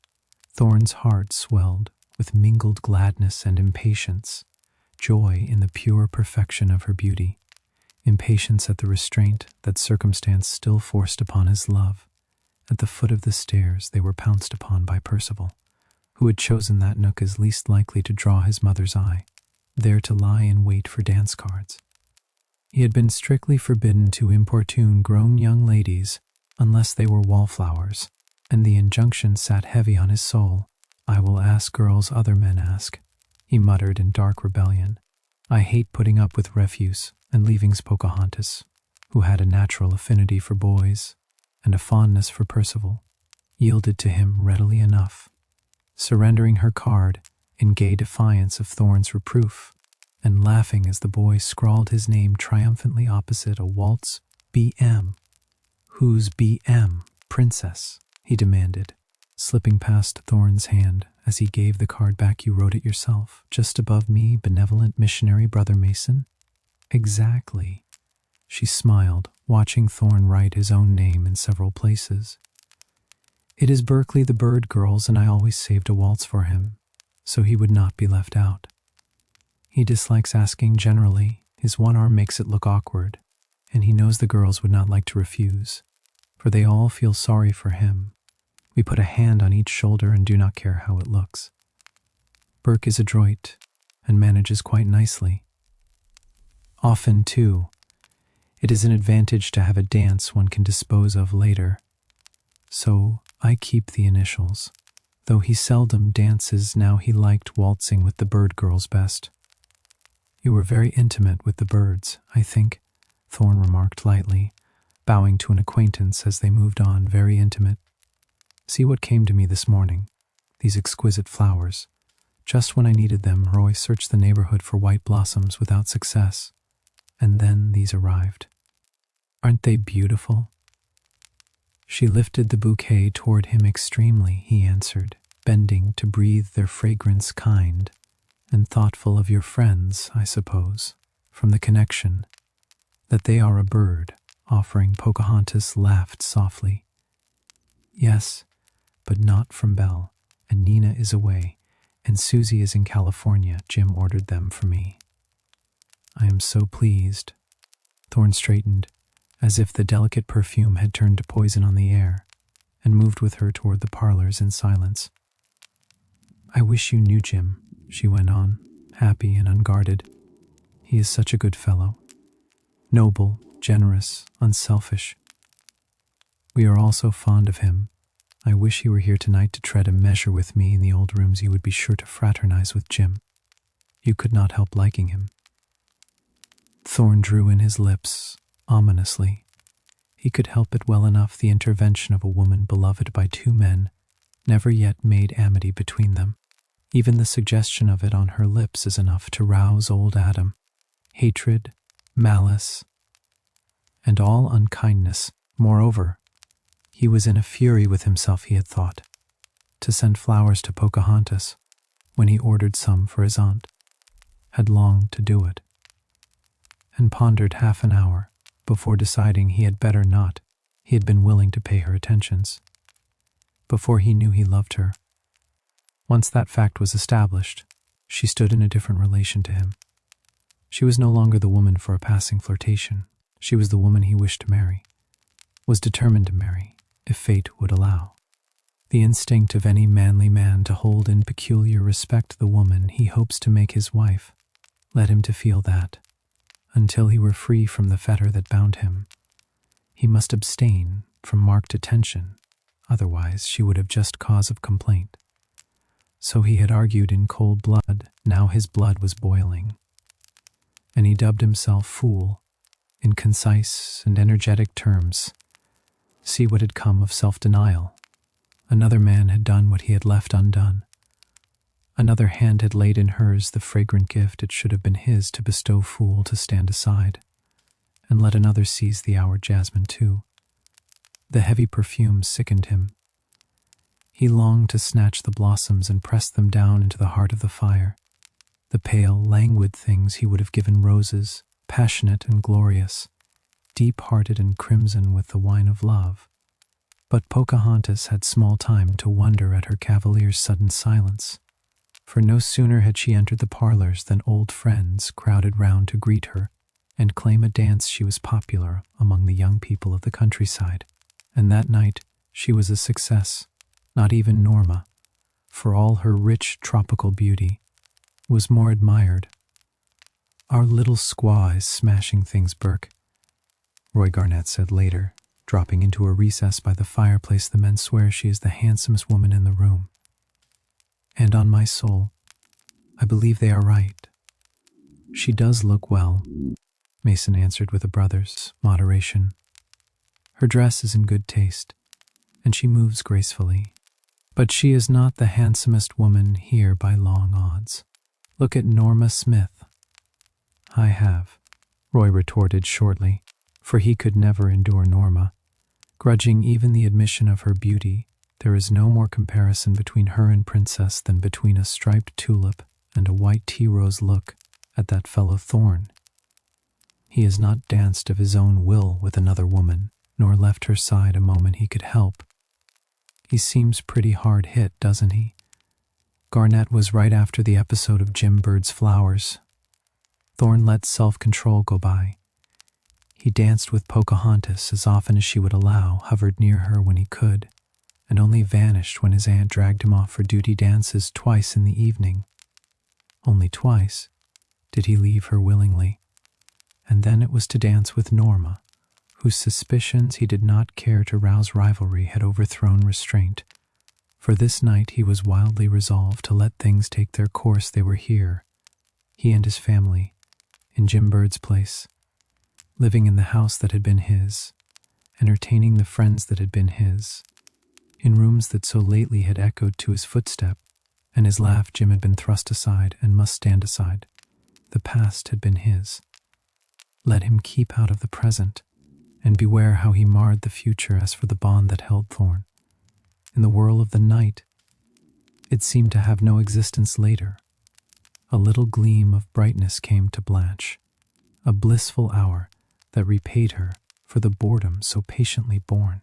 Thorne's heart swelled with mingled gladness and impatience, joy in the pure perfection of her beauty, impatience at the restraint that circumstance still forced upon his love. At the foot of the stairs they were pounced upon by Percival, who had chosen that nook as least likely to draw his mother's eye, there to lie in wait for dance cards. He had been strictly forbidden to importune grown young ladies unless they were wallflowers, and the injunction sat heavy on his soul. "I will ask girls other men ask," he muttered in dark rebellion. "I hate putting up with refuse, and leaving Pocahontas, who had a natural affinity for boys and a fondness for Percival, yielded to him readily enough, surrendering her card in gay defiance of Thorne's reproof, and laughing as the boy scrawled his name triumphantly opposite a waltz B.M. "Who's B.M., princess?" he demanded, slipping past Thorne's hand as he gave the card back. "You wrote it yourself, just above me, benevolent missionary Brother Mason?" "Exactly." She smiled, watching Thorne write his own name in several places. "It is Berkeley the Bird, girls, and I always saved a waltz for him, so he would not be left out. He dislikes asking generally. His one arm makes it look awkward, and he knows the girls would not like to refuse, for they all feel sorry for him. We put a hand on each shoulder and do not care how it looks. Burke is adroit and manages quite nicely. Often, too, it is an advantage to have a dance one can dispose of later. So I keep the initials. Though he seldom dances now, he liked waltzing with the Bird girls best." "You were very intimate with the Birds, I think," Thorne remarked lightly, bowing to an acquaintance as they moved on. "Very intimate. See what came to me this morning. These exquisite flowers. Just when I needed them, Roy searched the neighborhood for white blossoms without success. And then these arrived. Aren't they beautiful?" She lifted the bouquet toward him. "Extremely," he answered, bending to breathe their fragrance. "Kind and thoughtful of your friends, I suppose, from the connection that they are a bird." Offering Pocahontas laughed softly. "Yes, but not from Belle, and Nina is away, and Susie is in California. Jim ordered them for me." "I am so pleased." Thorne straightened, as if the delicate perfume had turned to poison on the air, and moved with her toward the parlors in silence. "I wish you knew Jim," she went on, happy and unguarded. "He is such a good fellow. Noble, generous, unselfish. We are all so fond of him. I wish he were here tonight to tread a measure with me in the old rooms. You would be sure to fraternize with Jim. You could not help liking him." Thorne drew in his lips ominously. He could help it well enough. The intervention of a woman beloved by two men never yet made amity between them. Even the suggestion of it on her lips is enough to rouse old Adam. Hatred, malice, and all unkindness. Moreover, he was in a fury with himself, he had thought, to send flowers to Pocahontas when he ordered some for his aunt, had longed to do it, and pondered half an hour before deciding he had better not. He had been willing to pay her attentions before he knew he loved her. Once that fact was established, she stood in a different relation to him. She was no longer the woman for a passing flirtation. She was the woman he wished to marry, was determined to marry, if fate would allow. The instinct of any manly man to hold in peculiar respect the woman he hopes to make his wife led him to feel that, until he were free from the fetter that bound him, he must abstain from marked attention, otherwise she would have just cause of complaint. So he had argued in cold blood. Now his blood was boiling, and he dubbed himself fool in concise and energetic terms. See what had come of self-denial. Another man had done what he had left undone. Another hand had laid in hers the fragrant gift it should have been his to bestow. Fool to stand aside, and let another seize the hour. Jasmine, too. The heavy perfume sickened him. He longed to snatch the blossoms and press them down into the heart of the fire. The pale, languid things he would have given roses, passionate and glorious, deep-hearted and crimson with the wine of love. But Pocahontas had small time to wonder at her cavalier's sudden silence, for no sooner had she entered the parlors than old friends crowded round to greet her and claim a dance. She was popular among the young people of the countryside, and that night she was a success. Not even Norma, for all her rich tropical beauty, was more admired. "Our little squaw is smashing things, Burke," Roy Garnett said later, dropping into a recess by the fireplace. "The men swear she is the handsomest woman in the room. And on my soul, I believe they are right. She does look well, Mason answered with a brother's moderation. Her dress is in good taste, and she moves gracefully. But she is not the handsomest woman here by long odds. Look at Norma Smith. I have, Roy retorted shortly, for he could never endure Norma. Grudging even the admission of her beauty, there is no more comparison between her and Princess than between a striped tulip and a white tea-rose. Look at that fellow Thorn. He has not danced of his own will with another woman, nor left her side a moment he could help. He seems pretty hard hit, doesn't he? Garnett was right after the episode of Jim Bird's Flowers. Thorn let self-control go by. He danced with Pocahontas as often as she would allow, hovered near her when he could, and only vanished when his aunt dragged him off for duty dances twice in the evening. Only twice did he leave her willingly, and then it was to dance with Norma, whose suspicions he did not care to rouse rivalry had overthrown restraint. For this night he was wildly resolved to let things take their course. They were here, he and his family, in Jim Bird's place, living in the house that had been his, entertaining the friends that had been his, in rooms that so lately had echoed to his footstep, and his laugh. Jim had been thrust aside and must stand aside. The past had been his. Let him keep out of the present, and beware how he marred the future. As for the bond that held Thorn, in the whirl of the night, it seemed to have no existence later. A little gleam of brightness came to Blanche, a blissful hour that repaid her for the boredom so patiently borne.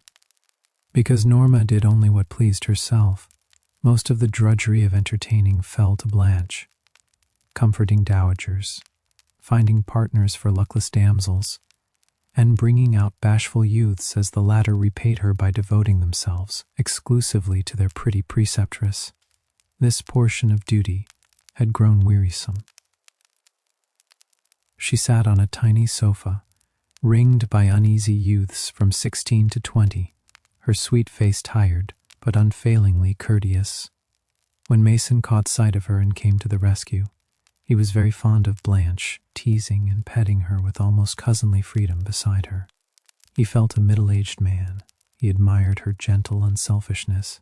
Because Norma did only what pleased herself, most of the drudgery of entertaining fell to Blanche, comforting dowagers, finding partners for luckless damsels, and bringing out bashful youths as the latter repaid her by devoting themselves exclusively to their pretty preceptress. This portion of duty had grown wearisome. She sat on a tiny sofa, ringed by uneasy youths from 16 to 20, her sweet face tired but unfailingly courteous. When Mason caught sight of her and came to the rescue, he was very fond of Blanche, teasing and petting her with almost cousinly freedom beside her. He felt a middle-aged man. He admired her gentle unselfishness,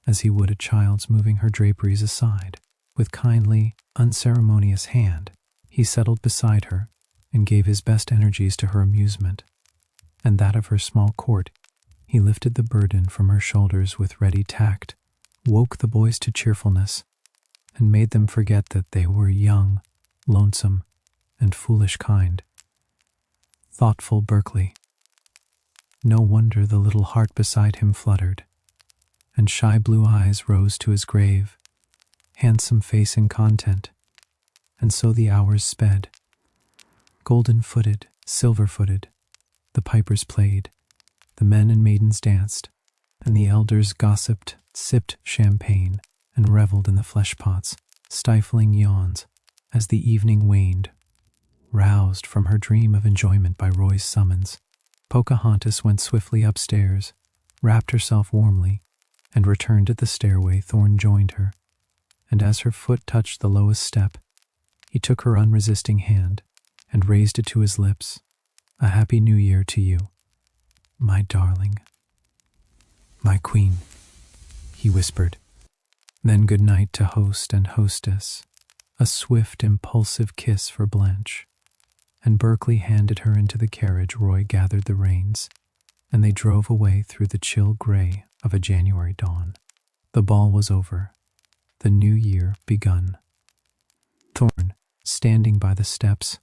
as he would a child's moving her draperies aside. With kindly, unceremonious hand, he settled beside her and gave his best energies to her amusement, and that of her small court. He lifted the burden from her shoulders with ready tact, woke the boys to cheerfulness, and made them forget that they were young, lonesome, and foolish kind. Thoughtful Berkeley. No wonder the little heart beside him fluttered, and shy blue eyes rose to his grave, handsome face in content. And so the hours sped. Golden-footed, silver-footed, the pipers played, the men and maidens danced, and the elders gossiped, sipped champagne, and reveled in the flesh-pots, stifling yawns as the evening waned. Roused from her dream of enjoyment by Roy's summons, Pocahontas went swiftly upstairs, wrapped herself warmly, and returned to the stairway. Thorn joined her, and as her foot touched the lowest step, he took her unresisting hand and raised it to his lips. "A happy new year to you, my darling, my queen," he whispered. Then good night to host and hostess, a swift, impulsive kiss for Blanche, and Berkeley handed her into the carriage. Roy gathered the reins, and they drove away through the chill gray of a January dawn. The ball was over, the new year begun. Thorn, standing by the steps,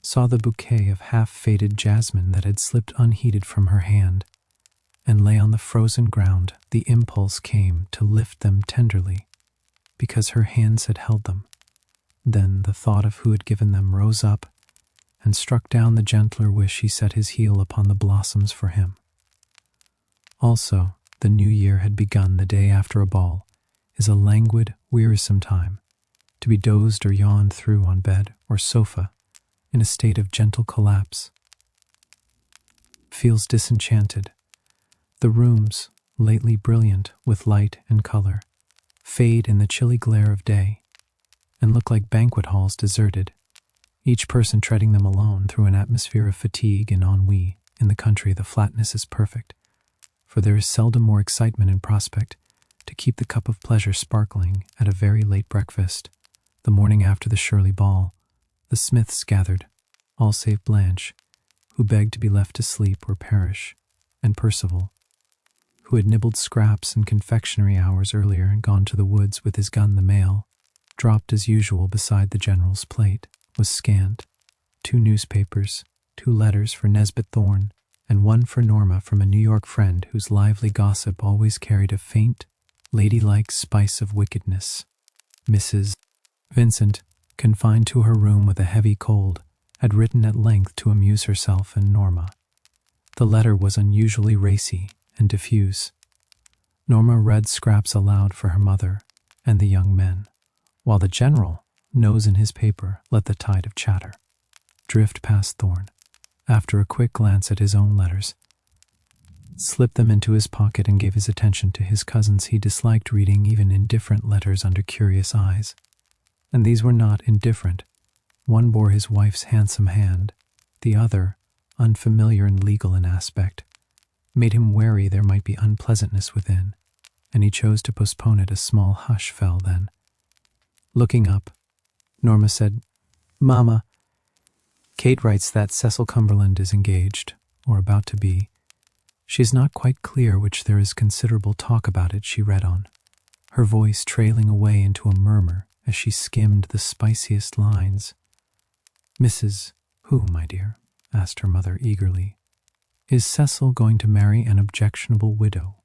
saw the bouquet of half-faded jasmine that had slipped unheeded from her hand and lay on the frozen ground. The impulse came to lift them tenderly, because her hands had held them. Then the thought of who had given them rose up and struck down the gentler wish. He set his heel upon the blossoms for him. Also, the new year had begun. The day after a ball is a languid, wearisome time, to be dozed or yawned through on bed or sofa in a state of gentle collapse. Feels disenchanted. The rooms, lately brilliant with light and color, fade in the chilly glare of day and look like banquet halls deserted. each person treading them alone through an atmosphere of fatigue and ennui. In the country, the flatness is perfect, for there is seldom more excitement in prospect to keep the cup of pleasure sparkling at a very late breakfast. The morning after the Shirley ball, the Smiths gathered, all save Blanche, who begged to be left to sleep or perish, and Percival, who had nibbled scraps and confectionery hours earlier and gone to the woods with his gun. The mail, dropped as usual beside the general's plate, was scant. 2 newspapers, 2 letters for Nesbit Thorne, and 1 for Norma from a New York friend whose lively gossip always carried a faint, ladylike spice of wickedness. Mrs. Vincent, confined to her room with a heavy cold, had written at length to amuse herself and Norma. The letter was unusually racy and diffuse. Norma read scraps aloud for her mother and the young men, while the general, nose in his paper, let the tide of chatter drift past Thorne. After a quick glance at his own letters, slipped them into his pocket and gave his attention to his cousins. He disliked reading even indifferent letters under curious eyes, and these were not indifferent. One bore his wife's handsome hand, the other, unfamiliar and legal in aspect, made him wary there might be unpleasantness within, and he chose to postpone it. A small hush fell then. Looking up, Norma said, "Mama, Kate writes that Cecil Cumberland is engaged, or about to be. She is not quite clear which. There is considerable talk about it," she read on, her voice trailing away into a murmur as she skimmed the spiciest lines. "Mrs. Who, my dear?" asked her mother eagerly. "Is Cecil going to marry an objectionable widow?"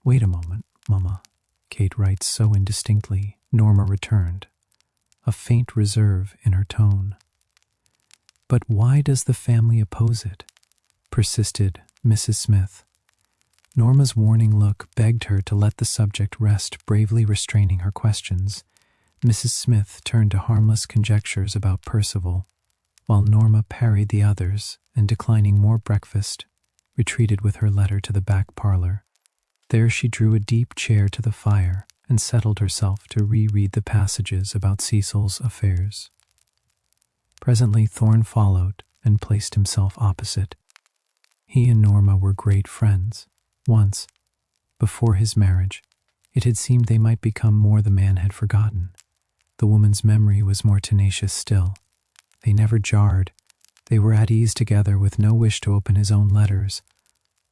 "Wait a moment, Mama. Kate writes so indistinctly," Norma returned, a faint reserve in her tone. "But why does the family oppose it?" persisted Mrs. Smith. Norma's warning look begged her to let the subject rest, bravely restraining her questions. Mrs. Smith turned to harmless conjectures about Percival, while Norma parried the others and, declining more breakfast, retreated with her letter to the back parlor. There she drew a deep chair to the fire and settled herself to reread the passages about Cecil's affairs. Presently Thorne followed and placed himself opposite. He and Norma were great friends. Once, before his marriage, it had seemed they might become more. The man had forgotten. The woman's memory was more tenacious still. They never jarred. They were at ease together, with no wish to open his own letters.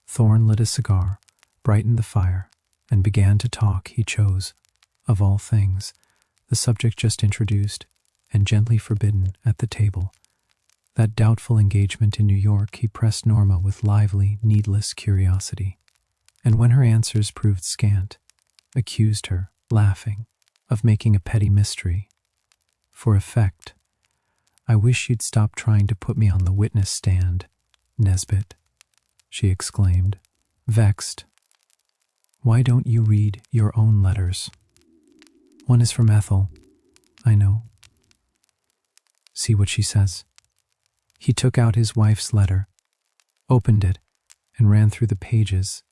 Thorne lit a cigar, brightened the fire, and began to talk. He chose, of all things, the subject just introduced and gently forbidden at the table. That doubtful engagement in New York. He pressed Norma with lively, needless curiosity, and when her answers proved scant, accused her, laughing, of making a petty mystery. For effect, "I wish you'd stop trying to put me on the witness stand, Nesbit," she exclaimed, vexed. "Why don't you read your own letters? One is from Ethel, I know. See what she says." He took out his wife's letter, opened it, and ran through the pages,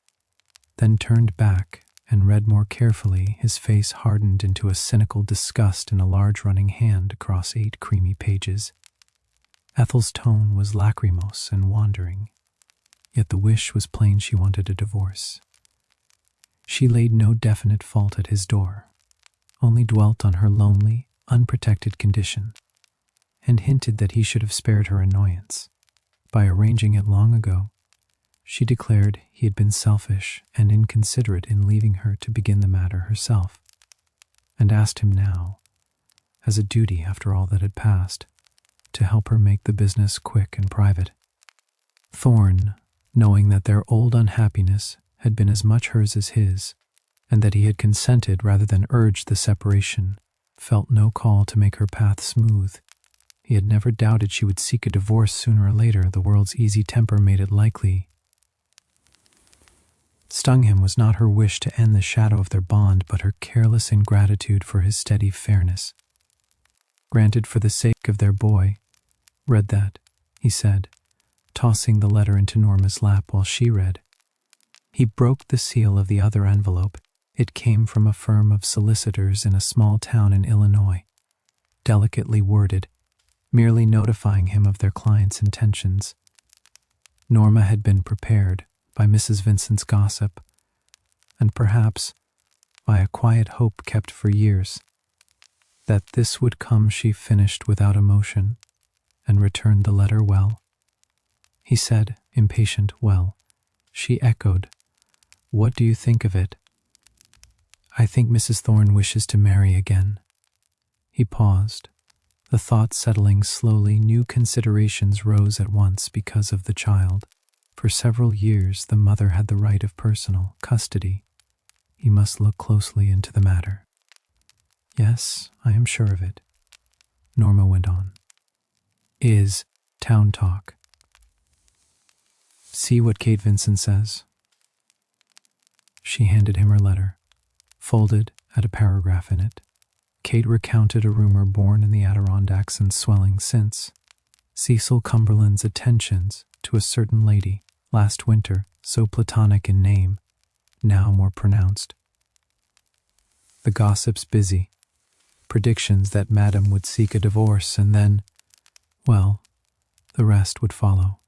then turned back and read more carefully. His face hardened into a cynical disgust in a large running hand across 8 creamy pages. Ethel's tone was lachrymose and wandering, yet the wish was plain. She wanted a divorce. She laid no definite fault at his door, only dwelt on her lonely, unprotected condition, and hinted that he should have spared her annoyance by arranging it long ago. She declared he had been selfish and inconsiderate in leaving her to begin the matter herself, and asked him now, as a duty after all that had passed, to help her make the business quick and private. Thorne, knowing that their old unhappiness had been as much hers as his, and that he had consented rather than urged the separation, felt no call to make her path smooth. He had never doubted she would seek a divorce sooner or later. The world's easy temper made it likely. Stung him was not her wish to end the shadow of their bond, but her careless ingratitude for his steady fairness. "Granted for the sake of their boy. Read that," he said, tossing the letter into Norma's lap while she read. He broke the seal of the other envelope. It came from a firm of solicitors in a small town in Illinois. Delicately worded, merely notifying him of their client's intentions. Norma had been prepared by Mrs. Vincent's gossip, and perhaps by a quiet hope kept for years. That this would come she finished without emotion, and returned the letter well. He said, impatient, well. She echoed, "What do you think of it?" "I think Mrs. Thorne wishes to marry again." He paused. The thought settling slowly, new considerations rose at once because of the child. For several years the mother had the right of personal custody. He must look closely into the matter. "Yes, I am sure of it," Norma went on. "Is town talk. See what Kate Vincent says." She handed him her letter, folded, had a paragraph in it. Kate recounted a rumor born in the Adirondacks and swelling since. Cecil Cumberland's attentions to a certain lady, last winter so platonic in name, now more pronounced. The gossips busy, predictions that Madame would seek a divorce, and then, well, the rest would follow.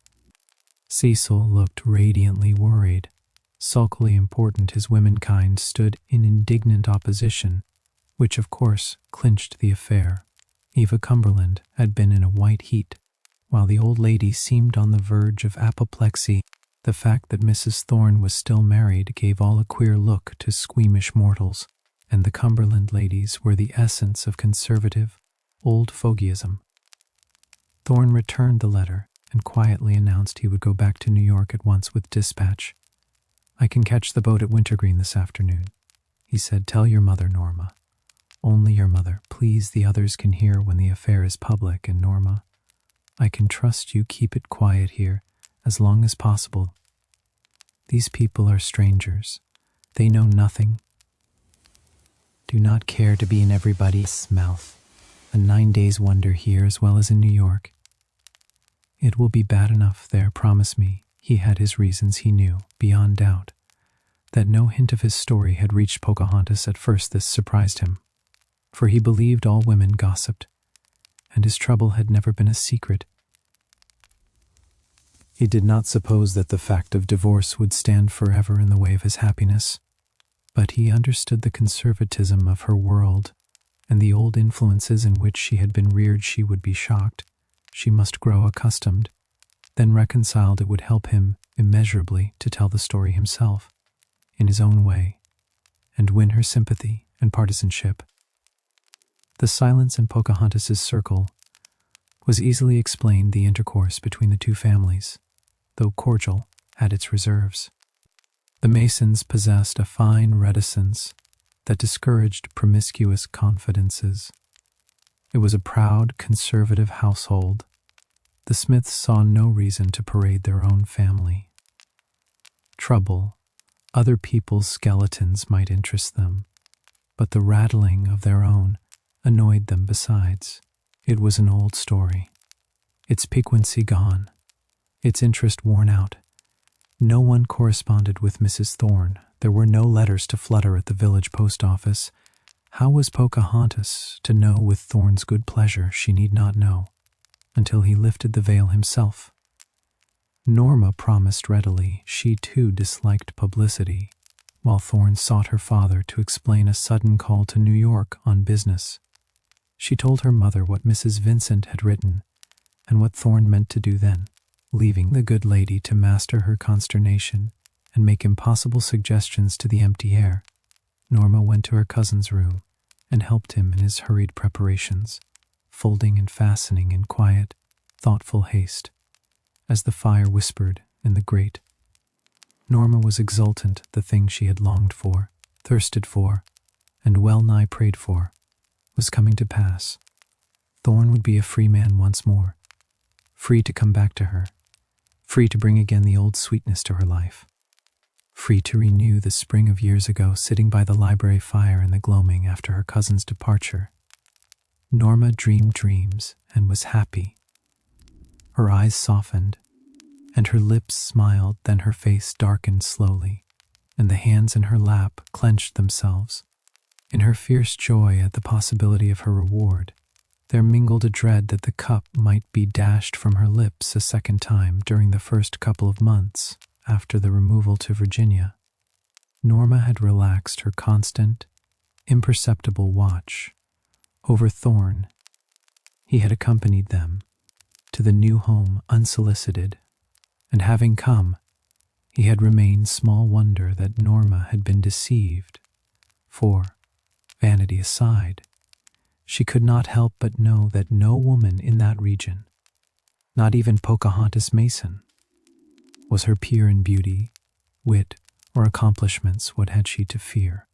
Cecil looked radiantly worried. Sulkily important, his womenkind stood in indignant opposition, which of course clinched the affair. Eva Cumberland had been in a white heat, while the old lady seemed on the verge of apoplexy. The fact that Mrs. Thorne was still married gave all a queer look to squeamish mortals, and the Cumberland ladies were the essence of conservative, old fogyism. Thorne returned the letter and quietly announced he would go back to New York at once with dispatch. "I can catch the boat at Wintergreen this afternoon," he said. "Tell your mother, Norma. Only your mother. Please, the others can hear when the affair is public, and Norma, I can trust you keep it quiet here as long as possible. These people are strangers. They know nothing. Do not care to be in everybody's mouth. A 9 days wonder here as well as in New York. It will be bad enough there, promise me." He had his reasons, he knew, beyond doubt. That no hint of his story had reached Pocahontas at first, this surprised him, for he believed all women gossiped, and his trouble had never been a secret. He did not suppose that the fact of divorce would stand forever in the way of his happiness, but he understood the conservatism of her world and the old influences in which she had been reared. She would be shocked. She must grow accustomed. Then reconciled, it would help him immeasurably to tell the story himself, in his own way, and win her sympathy and partisanship. The silence in Pocahontas's circle was easily explained. The intercourse between the two families, though cordial, had its reserves. The Masons possessed a fine reticence that discouraged promiscuous confidences. It was a proud, conservative household. The Smiths saw no reason to parade their own family. Trouble, other people's skeletons might interest them, but the rattling of their own annoyed them. Besides, it was an old story, its piquancy gone, its interest worn out. No one corresponded with Mrs. Thorne. There were no letters to flutter at the village post office. How was Pocahontas to know with Thorne's good pleasure? She need not know, until he lifted the veil himself. Norma promised readily. She too disliked publicity, while Thorne sought her father to explain a sudden call to New York on business. She told her mother what Mrs. Vincent had written, and what Thorne meant to do then, leaving the good lady to master her consternation and make impossible suggestions to the empty air. Norma went to her cousin's room and helped him in his hurried preparations, folding and fastening in quiet, thoughtful haste, as the fire whispered in the grate. Norma was exultant. The thing she had longed for, thirsted for, and well-nigh prayed for, was coming to pass. Thorne would be a free man once more, free to come back to her, free to bring again the old sweetness to her life, free to renew the spring of years ago, sitting by the library fire in the gloaming after her cousin's departure. Norma dreamed dreams and was happy. Her eyes softened, and her lips smiled. Then her face darkened slowly, and the hands in her lap clenched themselves. In her fierce joy at the possibility of her reward, there mingled a dread that the cup might be dashed from her lips a second time during the first couple of months after the removal to Virginia. Norma had relaxed her constant, imperceptible watch over Thorn. He had accompanied them to the new home unsolicited, and having come, he had remained small wonder that Norma had been deceived, for, vanity aside, she could not help but know that no woman in that region, not even Pocahontas Mason, was her peer in beauty, wit, or accomplishments. What had she to fear?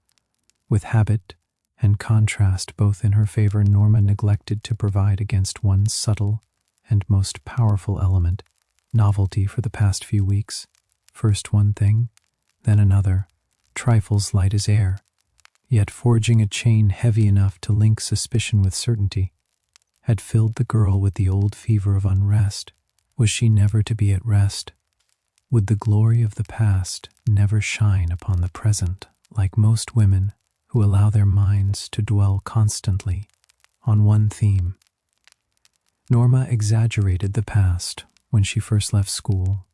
With habit and contrast both in her favor, Norma neglected to provide against one subtle and most powerful element, novelty for the past few weeks. First one thing, then another, trifles light as air, yet forging a chain heavy enough to link suspicion with certainty, had filled the girl with the old fever of unrest. Was she never to be at rest? Would the glory of the past never shine upon the present, like most women who allow their minds to dwell constantly on one theme? Norma exaggerated the past when she first left school.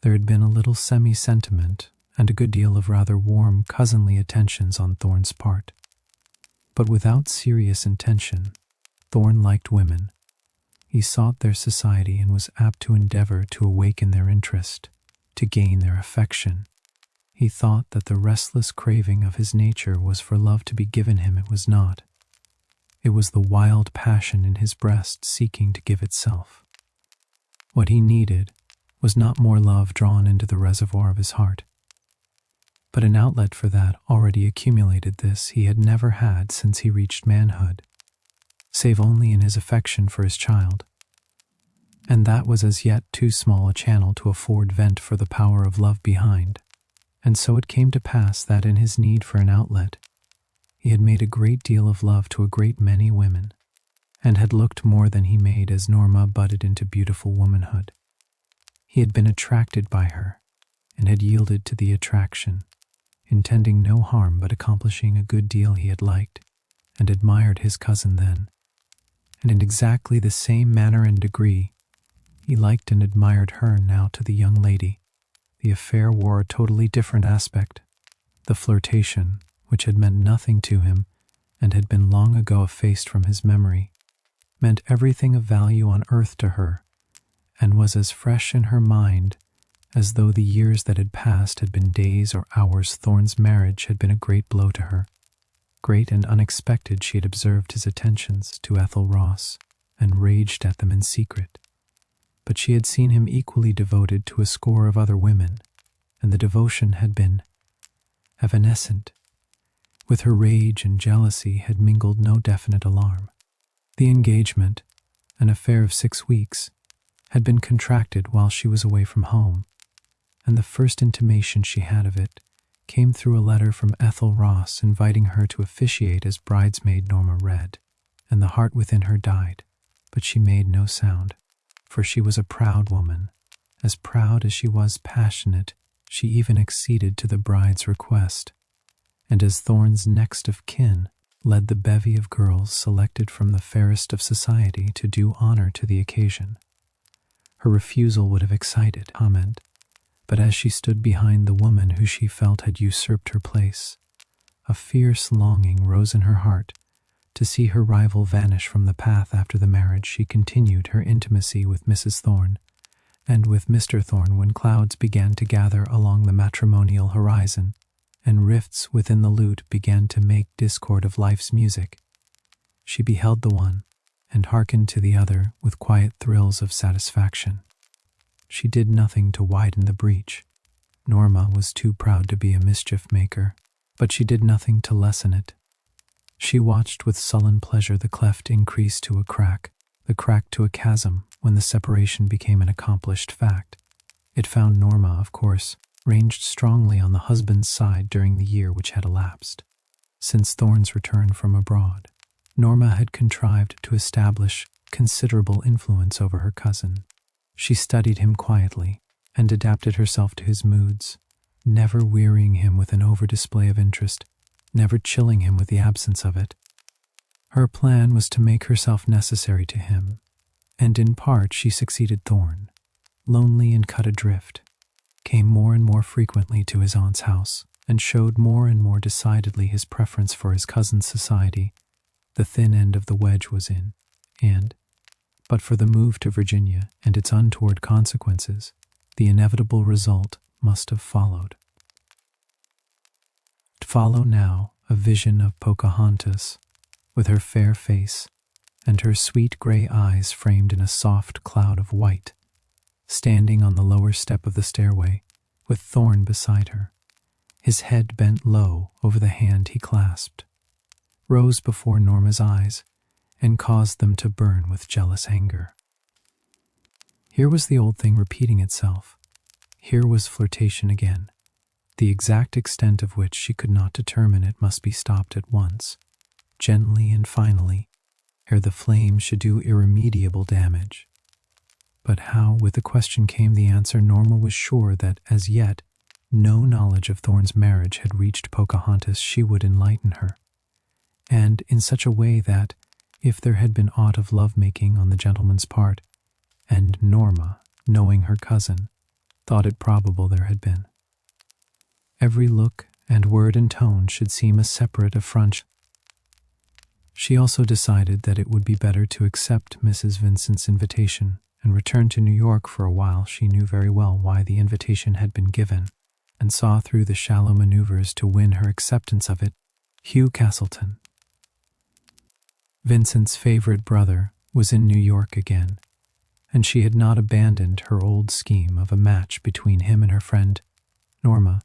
There had been a little semi-sentiment and a good deal of rather warm, cousinly attentions on Thorn's part. But without serious intention, Thorn liked women. He sought their society and was apt to endeavor to awaken their interest, to gain their affection. He thought that the restless craving of his nature was for love to be given him. It was not. It was the wild passion in his breast seeking to give itself. What he needed was not more love drawn into the reservoir of his heart, but an outlet for that already accumulated. This he had never had since he reached manhood, save only in his affection for his child, and that was as yet too small a channel to afford vent for the power of love behind. And so it came to pass that in his need for an outlet, he had made a great deal of love to a great many women, and had looked more than he made as Norma budded into beautiful womanhood. He had been attracted by her, and had yielded to the attraction, intending no harm but accomplishing a good deal. He had liked and admired his cousin then, and in exactly the same manner and degree, he liked and admired her now. To the young lady, the affair wore a totally different aspect. The flirtation, which had meant nothing to him and had been long ago effaced from his memory, meant everything of value on earth to her, and was as fresh in her mind as though the years that had passed had been days or hours. Thorn's marriage had been a great blow to her. Great and unexpected. She had observed his attentions to Ethel Ross and raged at them in secret, but she had seen him equally devoted to a score of other women, and the devotion had been evanescent. With her rage and jealousy had mingled no definite alarm. The engagement, an affair of 6 weeks, had been contracted while she was away from home, and the first intimation she had of it came through a letter from Ethel Ross inviting her to officiate as bridesmaid. Norma read, and the heart within her died, but she made no sound, for she was a proud woman. As proud as she was passionate, she even acceded to the bride's request, and as Thorn's next of kin, led the bevy of girls selected from the fairest of society to do honor to the occasion. Her refusal would have excited comment, but as she stood behind the woman who she felt had usurped her place, a fierce longing rose in her heart to see her rival vanish from the path. After the marriage, she continued her intimacy with Mrs. Thorn and with Mr. Thorn when clouds began to gather along the matrimonial horizon, and rifts within the lute began to make discord of life's music. She beheld the one and hearkened to the other with quiet thrills of satisfaction. She did nothing to widen the breach. Norma was too proud to be a mischief maker, but she did nothing to lessen it. She watched with sullen pleasure the cleft increase to a crack, the crack to a chasm, when the separation became an accomplished fact. It found Norma, of course, ranged strongly on the husband's side during the year which had elapsed. Since Thorn's return from abroad, Norma had contrived to establish considerable influence over her cousin. She studied him quietly and adapted herself to his moods, never wearying him with an over-display of interest, never chilling him with the absence of it. Her plan was to make herself necessary to him, and in part she succeeded. Thorn, lonely and cut adrift, came more and more frequently to his aunt's house and showed more and more decidedly his preference for his cousin's society. The thin end of the wedge was in, and, but for the move to Virginia and its untoward consequences, the inevitable result must have followed. To follow now a vision of Pocahontas, with her fair face and her sweet gray eyes framed in a soft cloud of white, standing on the lower step of the stairway, with Thorn beside her, his head bent low over the hand he clasped, rose before Norma's eyes and caused them to burn with jealous anger. Here was the old thing repeating itself. Here was flirtation again, the exact extent of which she could not determine. It must be stopped at once, gently and finally, ere the flame should do irremediable damage. But how? With the question came the answer. Norma was sure that, as yet, no knowledge of Thorn's marriage had reached Pocahontas. She would enlighten her, and in such a way that, if there had been aught of love-making on the gentleman's part, and Norma, knowing her cousin, thought it probable there had been, every look and word and tone should seem a separate affront. She also decided that it would be better to accept Mrs. Vincent's invitation and return to New York for a while. She knew very well why the invitation had been given, and saw through the shallow maneuvers to win her acceptance of it. Hugh Castleton, Vincent's favorite brother, was in New York again, and she had not abandoned her old scheme of a match between him and her friend. Norma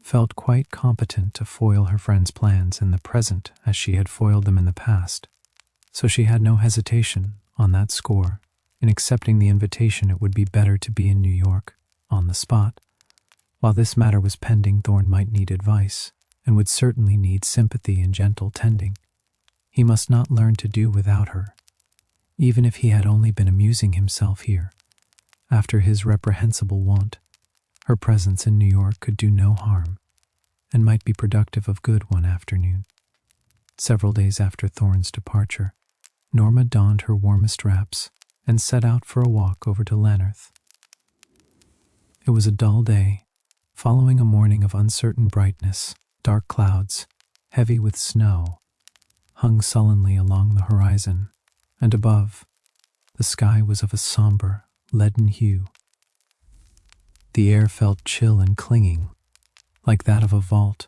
felt quite competent to foil her friend's plans in the present as she had foiled them in the past, so she had no hesitation on that score. In accepting the invitation, it would be better to be in New York, on the spot. While this matter was pending, Thorn might need advice, and would certainly need sympathy and gentle tending. He must not learn to do without her, even if he had only been amusing himself here. After his reprehensible wont, her presence in New York could do no harm, and might be productive of good one afternoon. Several days after Thorn's departure, Norma donned her warmest wraps and set out for a walk over to Lanarth. It was a dull day, following a morning of uncertain brightness. Dark clouds, heavy with snow, hung sullenly along the horizon, and above, the sky was of a somber, leaden hue. The air felt chill and clinging, like that of a vault.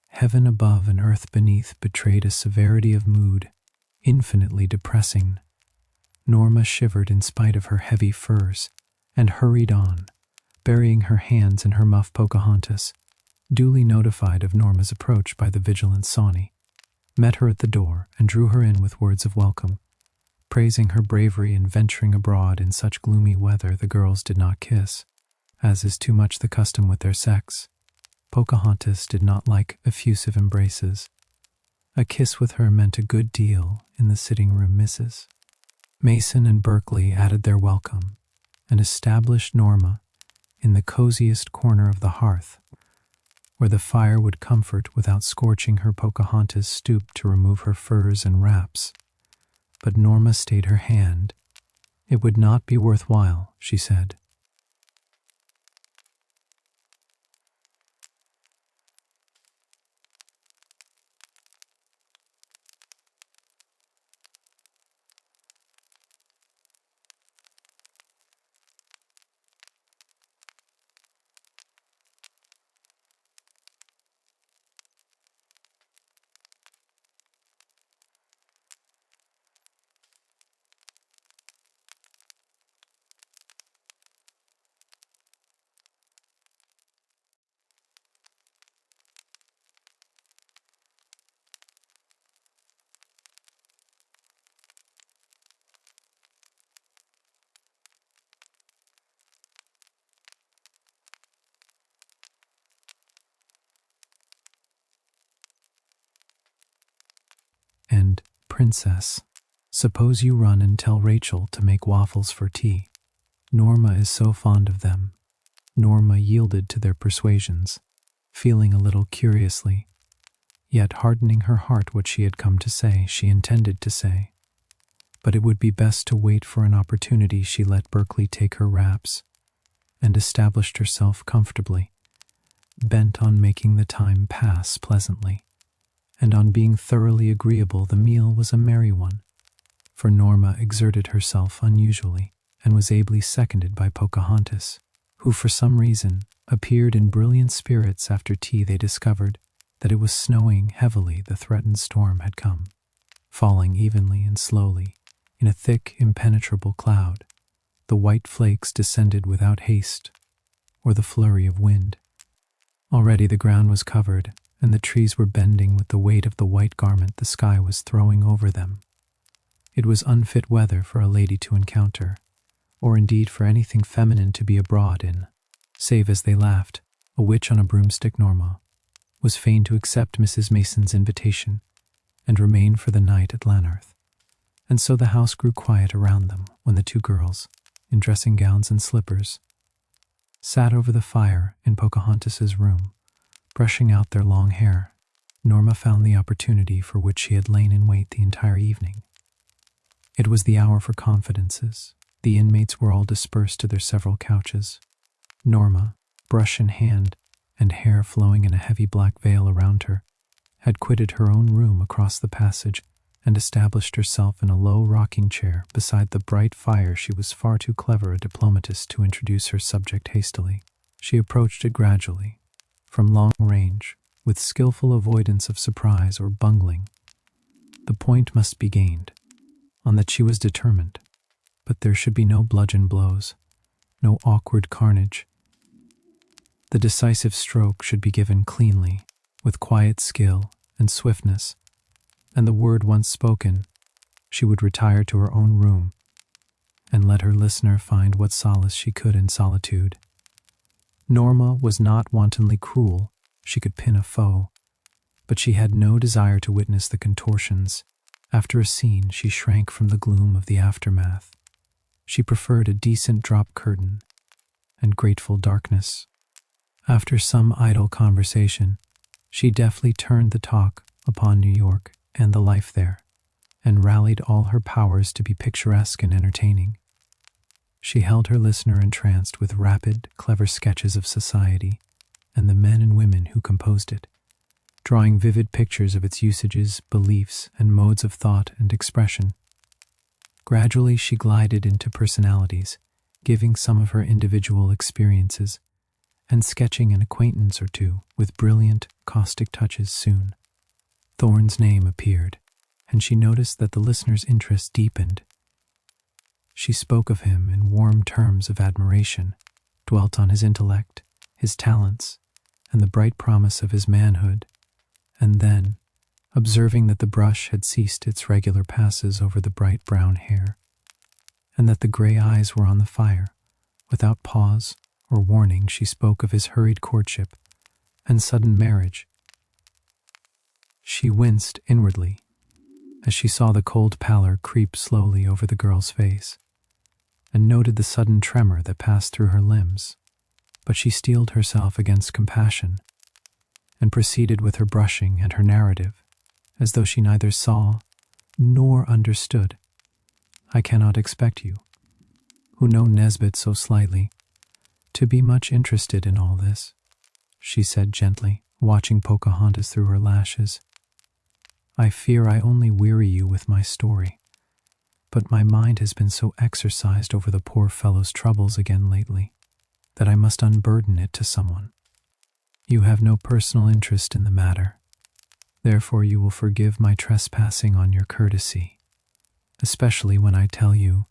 Heaven above and earth beneath betrayed a severity of mood infinitely depressing. Norma shivered in spite of her heavy furs, and hurried on, burying her hands in her muff. Pocahontas, duly notified of Norma's approach by the vigilant Sawney, met her at the door and drew her in with words of welcome, praising her bravery in venturing abroad in such gloomy weather. The girls did not kiss, as is too much the custom with their sex. Pocahontas did not like effusive embraces. A kiss with her meant a good deal in the sitting room. Mrs. Mason and Berkeley added their welcome, and established Norma in the coziest corner of the hearth, where the fire would comfort without scorching her. Pocahontas stooped to remove her furs and wraps, but Norma stayed her hand. It would not be worthwhile, she said. And, Princess, suppose you run and tell Rachel to make waffles for tea. Norma is so fond of them. Norma yielded to their persuasions, feeling a little curiously. yet hardening her heart what she had come to say she intended to say. But it would be best to wait for an opportunity. She let Berkeley take her wraps and established herself comfortably, bent on making the time pass pleasantly, and on being thoroughly agreeable. The meal was a merry one, for Norma exerted herself unusually and was ably seconded by Pocahontas, who for some reason appeared in brilliant spirits. After tea they discovered that it was snowing heavily. The threatened storm had come, falling evenly and slowly in a thick, impenetrable cloud. The white flakes descended without haste or the flurry of wind. Already the ground was covered, and the trees were bending with the weight of the white garment the sky was throwing over them. It was unfit weather for a lady to encounter, or indeed for anything feminine to be abroad in. Save as they laughed, a witch on a broomstick, Norma was fain to accept Mrs. Mason's invitation and remain for the night at Lanarth. And so the house grew quiet around them when the two girls, in dressing gowns and slippers, sat over the fire in Pocahontas's room, brushing out their long hair. Norma found the opportunity for which she had lain in wait the entire evening. It was the hour for confidences. The inmates were all dispersed to their several couches. Norma, brush in hand and hair flowing in a heavy black veil around her, had quitted her own room across the passage and established herself in a low rocking chair beside the bright fire. She was far too clever a diplomatist to introduce her subject hastily. She approached it gradually, from long range, with skillful avoidance of surprise or bungling. The point must be gained. On that she was determined, but there should be no bludgeon blows, no awkward carnage. The decisive stroke should be given cleanly, with quiet skill and swiftness, and the word once spoken, she would retire to her own room and let her listener find what solace she could in solitude. Norma was not wantonly cruel. She could pin a foe, but she had no desire to witness the contortions. After a scene, she shrank from the gloom of the aftermath. She preferred a decent drop curtain and grateful darkness. After some idle conversation, she deftly turned the talk upon New York and the life there, and rallied all her powers to be picturesque and entertaining. She held her listener entranced with rapid, clever sketches of society and the men and women who composed it, drawing vivid pictures of its usages, beliefs, and modes of thought and expression. Gradually she glided into personalities, giving some of her individual experiences, and sketching an acquaintance or two with brilliant, caustic touches. Soon Thorne's name appeared, and she noticed that the listener's interest deepened. She spoke of him in warm terms of admiration, dwelt on his intellect, his talents, and the bright promise of his manhood, and then, observing that the brush had ceased its regular passes over the bright brown hair, and that the gray eyes were on the fire, without pause or warning she spoke of his hurried courtship and sudden marriage. She winced inwardly as she saw the cold pallor creep slowly over the girl's face, and noted the sudden tremor that passed through her limbs, but she steeled herself against compassion and proceeded with her brushing and her narrative, as though she neither saw nor understood. "I cannot expect you, who know Nesbit so slightly, to be much interested in all this," she said gently, watching Pocahontas through her lashes. "I fear I only weary you with my story, but my mind has been so exercised over the poor fellow's troubles again lately that I must unburden it to someone. You have no personal interest in the matter, therefore you will forgive my trespassing on your courtesy, especially when I tell you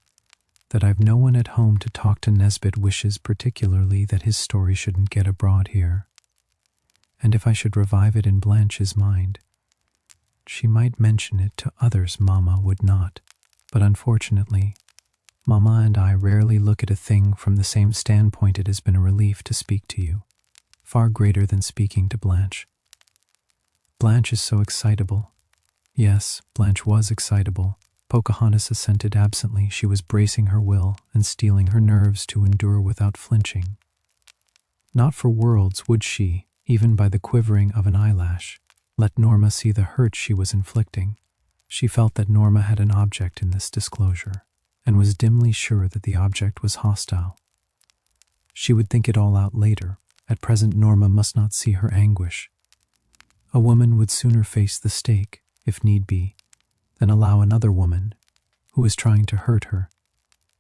that I've no one at home to talk to. Nesbit wishes particularly that his story shouldn't get abroad here, and if I should revive it in Blanche's mind, she might mention it to others. Mamma would not, but unfortunately, Mamma and I rarely look at a thing from the same standpoint. It has been a relief to speak to you, far greater than speaking to Blanche. Blanche is so excitable." Yes, Blanche was excitable. Pocahontas assented absently. She was bracing her will and steeling her nerves to endure without flinching. Not for worlds would she, even by the quivering of an eyelash, Let Norma see the hurt she was inflicting. She felt that Norma had an object in this disclosure, and was dimly sure that the object was hostile. She would think it all out later. At present, Norma must not see her anguish. A woman would sooner face the stake, if need be, than allow another woman, who is trying to hurt her,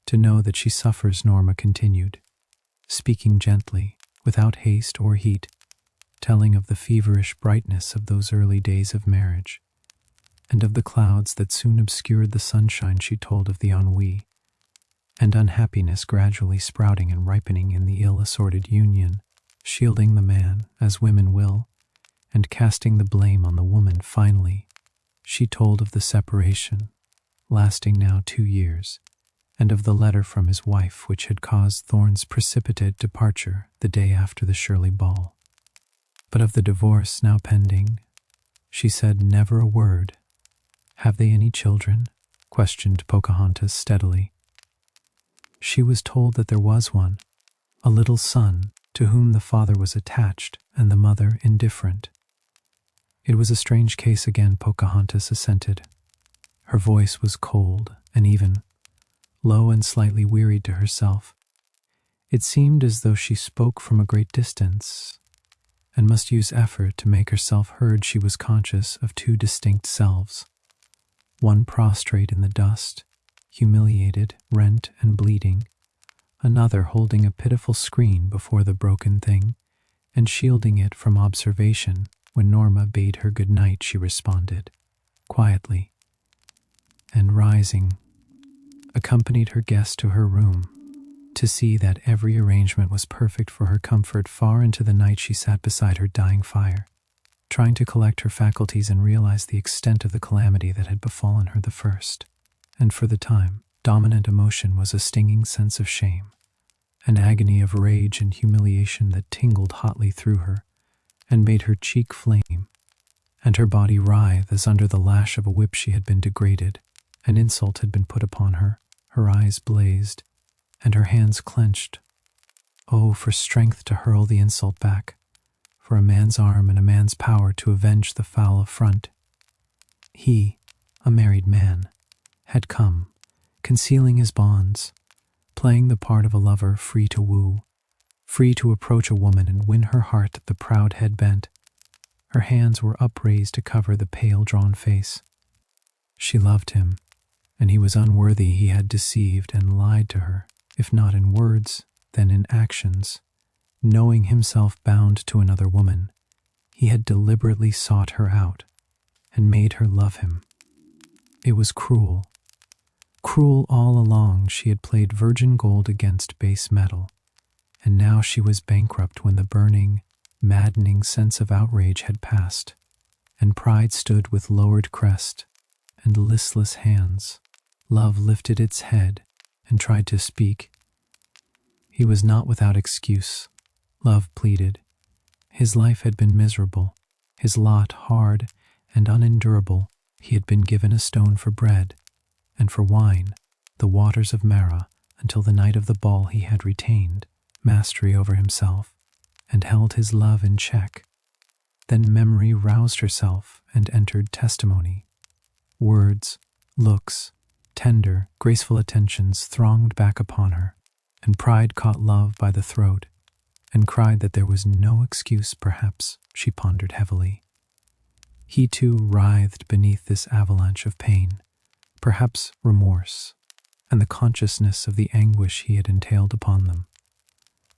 to know that she suffers. Norma continued, speaking gently, without haste or heat, telling of the feverish brightness of those early days of marriage, and of the clouds that soon obscured the sunshine. She told of the ennui and unhappiness gradually sprouting and ripening in the ill-assorted union, shielding the man, as women will, and casting the blame on the woman. Finally, she told of the separation, lasting now 2 years, and of the letter from his wife which had caused Thorne's precipitate departure the day after the Shirley ball. But of the divorce now pending, she said never a word. "Have they any children?" questioned Pocahontas steadily. She was told that there was one, a little son, to whom the father was attached and the mother indifferent. It was a strange case again, Pocahontas assented. Her voice was cold and even, low and slightly wearied to herself. It seemed as though she spoke from a great distance, and must use effort to make herself heard. She was conscious of 2 distinct selves, one prostrate in the dust, humiliated, rent, and bleeding, another holding a pitiful screen before the broken thing, and shielding it from observation. When Norma bade her good night, she responded, quietly, and rising, accompanied her guest to her room, to see that every arrangement was perfect for her comfort. Far into the night she sat beside her dying fire, trying to collect her faculties and realize the extent of the calamity that had befallen her. The first, and for the time, dominant emotion was a stinging sense of shame, an agony of rage and humiliation that tingled hotly through her, and made her cheek flame, and her body writhe as under the lash of a whip. She had been degraded, an insult had been put upon her, her eyes blazed, and her hands clenched. Oh, for strength to hurl the insult back, for a man's arm and a man's power to avenge the foul affront. He, a married man, had come, concealing his bonds, playing the part of a lover, free to woo, free to approach a woman and win her heart. The proud head bent, her hands were upraised to cover the pale, drawn face. She loved him, and he was unworthy. He had deceived and lied to her, if not in words, then in actions. Knowing himself bound to another woman, he had deliberately sought her out and made her love him. It was cruel. Cruel all along. She had played virgin gold against base metal, and now she was bankrupt. When the burning, maddening sense of outrage had passed, and pride stood with lowered crest and listless hands, love lifted its head and tried to speak. He was not without excuse. Love pleaded. His life had been miserable, his lot hard and unendurable. He had been given a stone for bread, and for wine, the waters of Mara. Until the night of the ball he had retained mastery over himself, and held his love in check. Then memory roused herself and entered testimony. Words, looks, tender, graceful attentions thronged back upon her, and pride caught love by the throat, and cried that there was no excuse. Perhaps, she pondered heavily, he too writhed beneath this avalanche of pain. Perhaps remorse, and the consciousness of the anguish he had entailed upon them,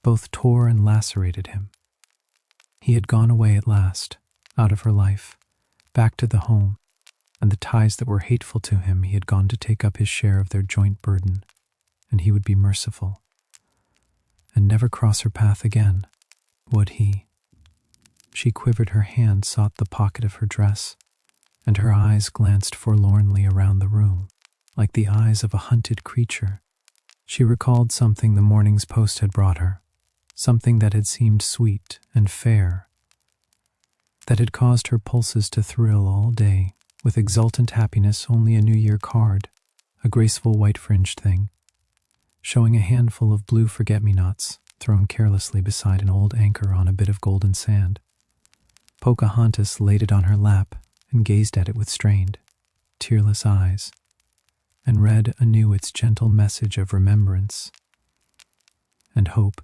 both tore and lacerated him. He had gone away at last, out of her life, back to the home, and the ties that were hateful to him. He had gone to take up his share of their joint burden, and he would be merciful, and never cross her path again, would he? She quivered, her hand sought the pocket of her dress, and her eyes glanced forlornly around the room, like the eyes of a hunted creature. She recalled something the morning's post had brought her, something that had seemed sweet and fair, that had caused her pulses to thrill all day with exultant happiness. Only a New Year card, a graceful white-fringed thing, showing a handful of blue forget-me-nots thrown carelessly beside an old anchor on a bit of golden sand. Pocahontas laid it on her lap and gazed at it with strained, tearless eyes, and read anew its gentle message of remembrance and hope.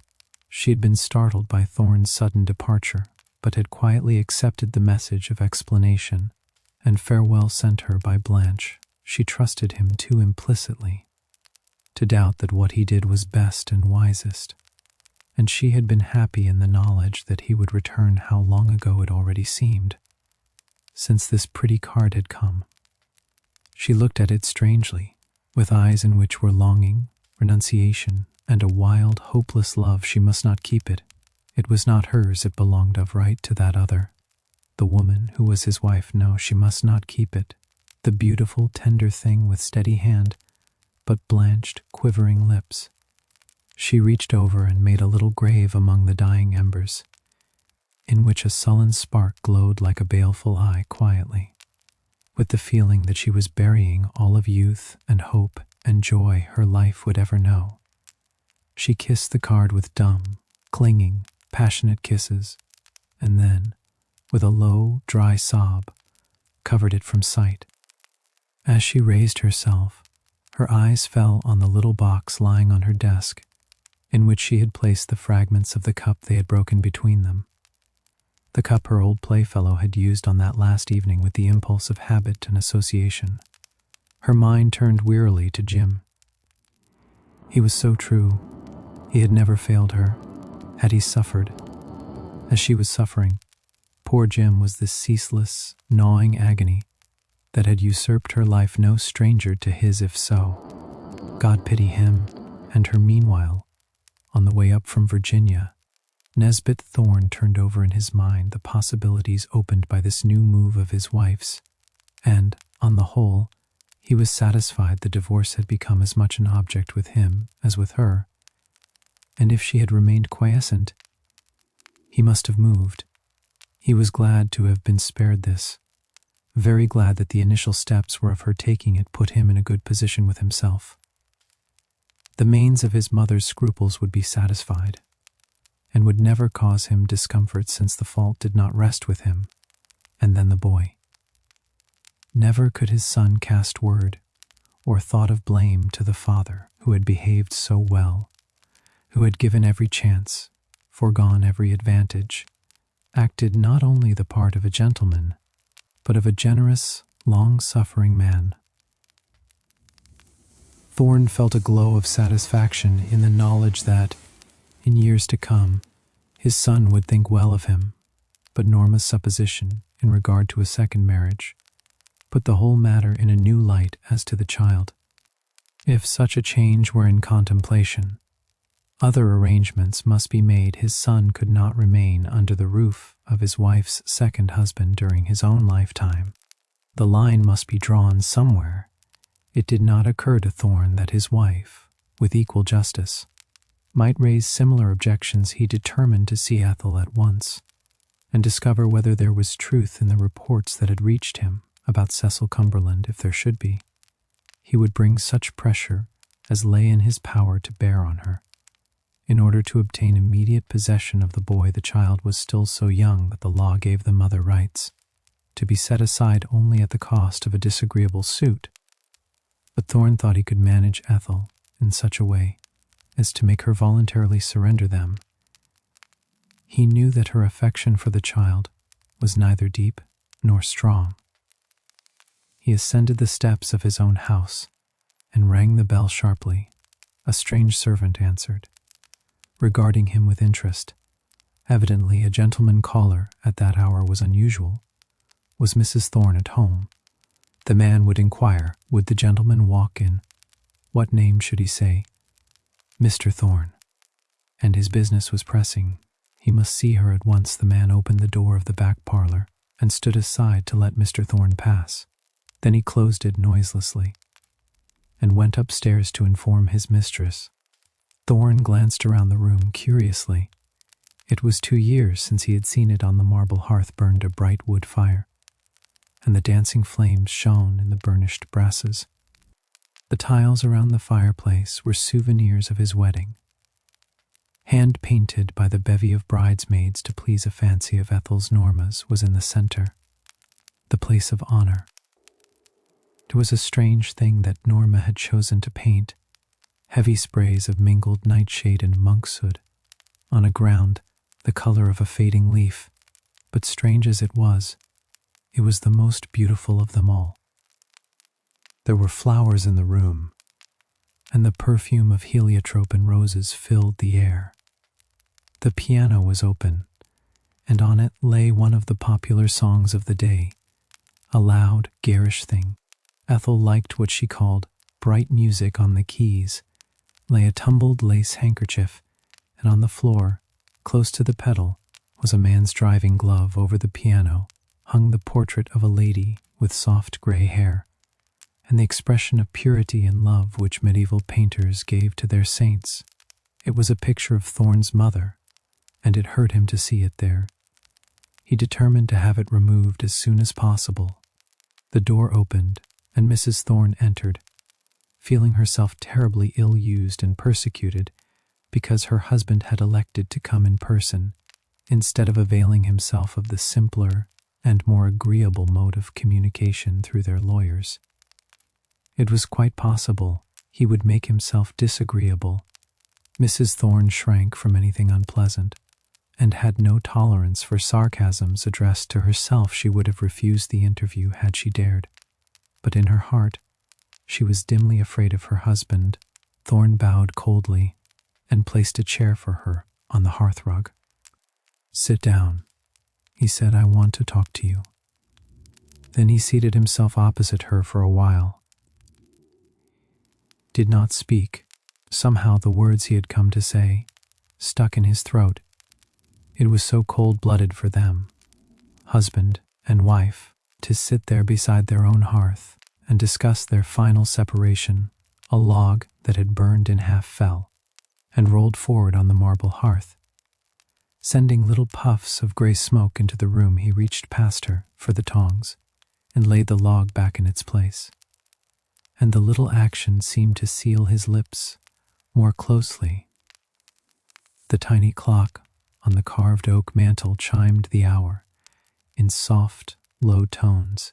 She had been startled by Thorn's sudden departure, but had quietly accepted the message of explanation and farewell sent her by Blanche. She trusted him too implicitly to doubt that what he did was best and wisest, and she had been happy in the knowledge that he would return how long ago it already seemed, since this pretty card had come. She looked at it strangely, with eyes in which were longing, renunciation, and a wild, hopeless love. She must not keep it. It was not hers, it belonged of right to that other, the woman who was his wife. No, she must not keep it. The beautiful, tender thing with steady hand, but blanched, quivering lips. She reached over and made a little grave among the dying embers, in which a sullen spark glowed like a baleful eye. Quietly, with the feeling that she was burying all of youth and hope and joy her life would ever know. She kissed the card with dumb, clinging, passionate kisses, and then, with a low, dry sob, covered it from sight. As she raised herself, her eyes fell on the little box lying on her desk, in which she had placed the fragments of the cup they had broken between them. The cup her old playfellow had used on that last evening with the impulse of habit and association. Her mind turned wearily to Jim. He was so true. He had never failed her. Had he suffered as she was suffering? Poor Jim was this ceaseless, gnawing agony that had usurped her life, no stranger to his if so. God pity him and her. Meanwhile, on the way up from Virginia, Nesbit Thorne turned over in his mind the possibilities opened by this new move of his wife's, and, on the whole, he was satisfied the divorce had become as much an object with him as with her, and if she had remained quiescent, he must have moved. He was glad to have been spared this, very glad that the initial steps were of her taking. It put him in a good position with himself. The manes of his mother's scruples would be satisfied, and would never cause him discomfort, since the fault did not rest with him. And then the boy. Never could his son cast word or thought of blame to the father who had behaved so well, who had given every chance, foregone every advantage, acted not only the part of a gentleman, but of a generous, long-suffering man. Thorne felt a glow of satisfaction in the knowledge that, in years to come, his son would think well of him, but Norma's supposition in regard to a second marriage put the whole matter in a new light as to the child. If such a change were in contemplation, other arrangements must be made. His son could not remain under the roof of his wife's second husband during his own lifetime. The line must be drawn somewhere. It did not occur to Thorne that his wife, with equal justice, might raise similar objections. He determined to see Ethel at once, and discover whether there was truth in the reports that had reached him about Cecil Cumberland. If there should be, he would bring such pressure as lay in his power to bear on her, in order to obtain immediate possession of the boy. The child was still so young that the law gave the mother rights, to be set aside only at the cost of a disagreeable suit. But Thorne thought he could manage Ethel in such a way as to make her voluntarily surrender them. He knew that her affection for the child was neither deep nor strong. He ascended the steps of his own house and rang the bell sharply. A strange servant answered, regarding him with interest. Evidently a gentleman caller at that hour was unusual. Was Mrs. Thorne at home? The man would inquire. Would the gentleman walk in? What name should he say? Mr. Thorne. And his business was pressing. He must see her at once. The man opened the door of the back parlor and stood aside to let Mr. Thorne pass. Then he closed it noiselessly and went upstairs to inform his mistress. Thorne glanced around the room curiously. It was 2 years since he had seen it. On the marble hearth burned a bright wood fire, and the dancing flames shone in the burnished brasses. The tiles around the fireplace were souvenirs of his wedding. hand-painted by the bevy of bridesmaids to please a fancy of Ethel's Norma's, was in the center, the place of honor. It was a strange thing that Norma had chosen to paint heavy sprays of mingled nightshade and monkshood on a ground the color of a fading leaf, but strange as it was the most beautiful of them all. There were flowers in the room, and the perfume of heliotrope and roses filled the air. The piano was open, and on it lay one of the popular songs of the day, a loud, garish thing. Ethel liked what she called bright music. On the keys lay a tumbled lace handkerchief, and on the floor, close to the pedal, was a man's driving glove. Over the piano hung the portrait of a lady with soft gray hair, and the expression of purity and love which medieval painters gave to their saints. It was a picture of Thorne's mother, and it hurt him to see it there. He determined to have it removed as soon as possible. The door opened, and Mrs. Thorne entered, feeling herself terribly ill-used and persecuted because her husband had elected to come in person instead of availing himself of the simpler and more agreeable mode of communication through their lawyers. It was quite possible he would make himself disagreeable. Mrs. Thorne shrank from anything unpleasant, and had no tolerance for sarcasms addressed to herself. She would have refused the interview had she dared. But in her heart, she was dimly afraid of her husband. Thorne bowed coldly and placed a chair for her on the hearthrug. "Sit down," he said. "I want to talk to you." Then he seated himself opposite her for a while. Did not speak. Somehow the words he had come to say stuck in his throat. It was so cold-blooded for them, husband and wife, to sit there beside their own hearth and discuss their final separation. A log that had burned in half fell and rolled forward on the marble hearth, sending little puffs of gray smoke into the room. He reached past her for the tongs and laid the log back in its place, and the little action seemed to seal his lips more closely. The tiny clock on the carved oak mantel chimed the hour in soft, low tones,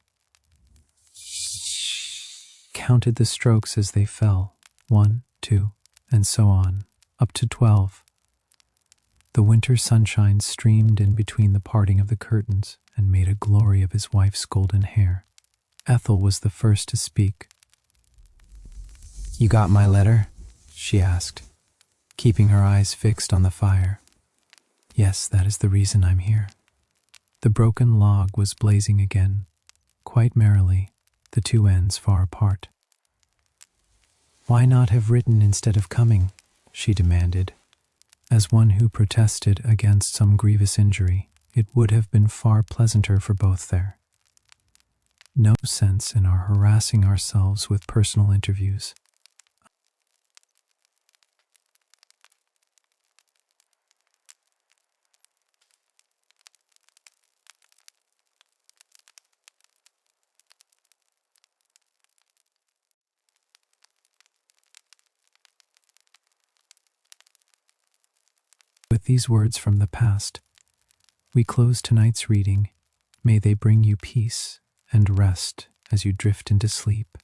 counted the strokes as they fell, 1, 2, and so on, up to 12. The winter sunshine streamed in between the parting of the curtains and made a glory of his wife's golden hair. Ethel was the first to speak. "You got my letter?" she asked, keeping her eyes fixed on the fire. "Yes, that is the reason I'm here." The broken log was blazing again, quite merrily, the two ends far apart. "Why not have written instead of coming?" she demanded, as one who protested against some grievous injury. "It would have been far pleasanter for both there. No sense in our harassing ourselves with personal interviews." With these words from the past, we close tonight's reading. May they bring you peace and rest as you drift into sleep.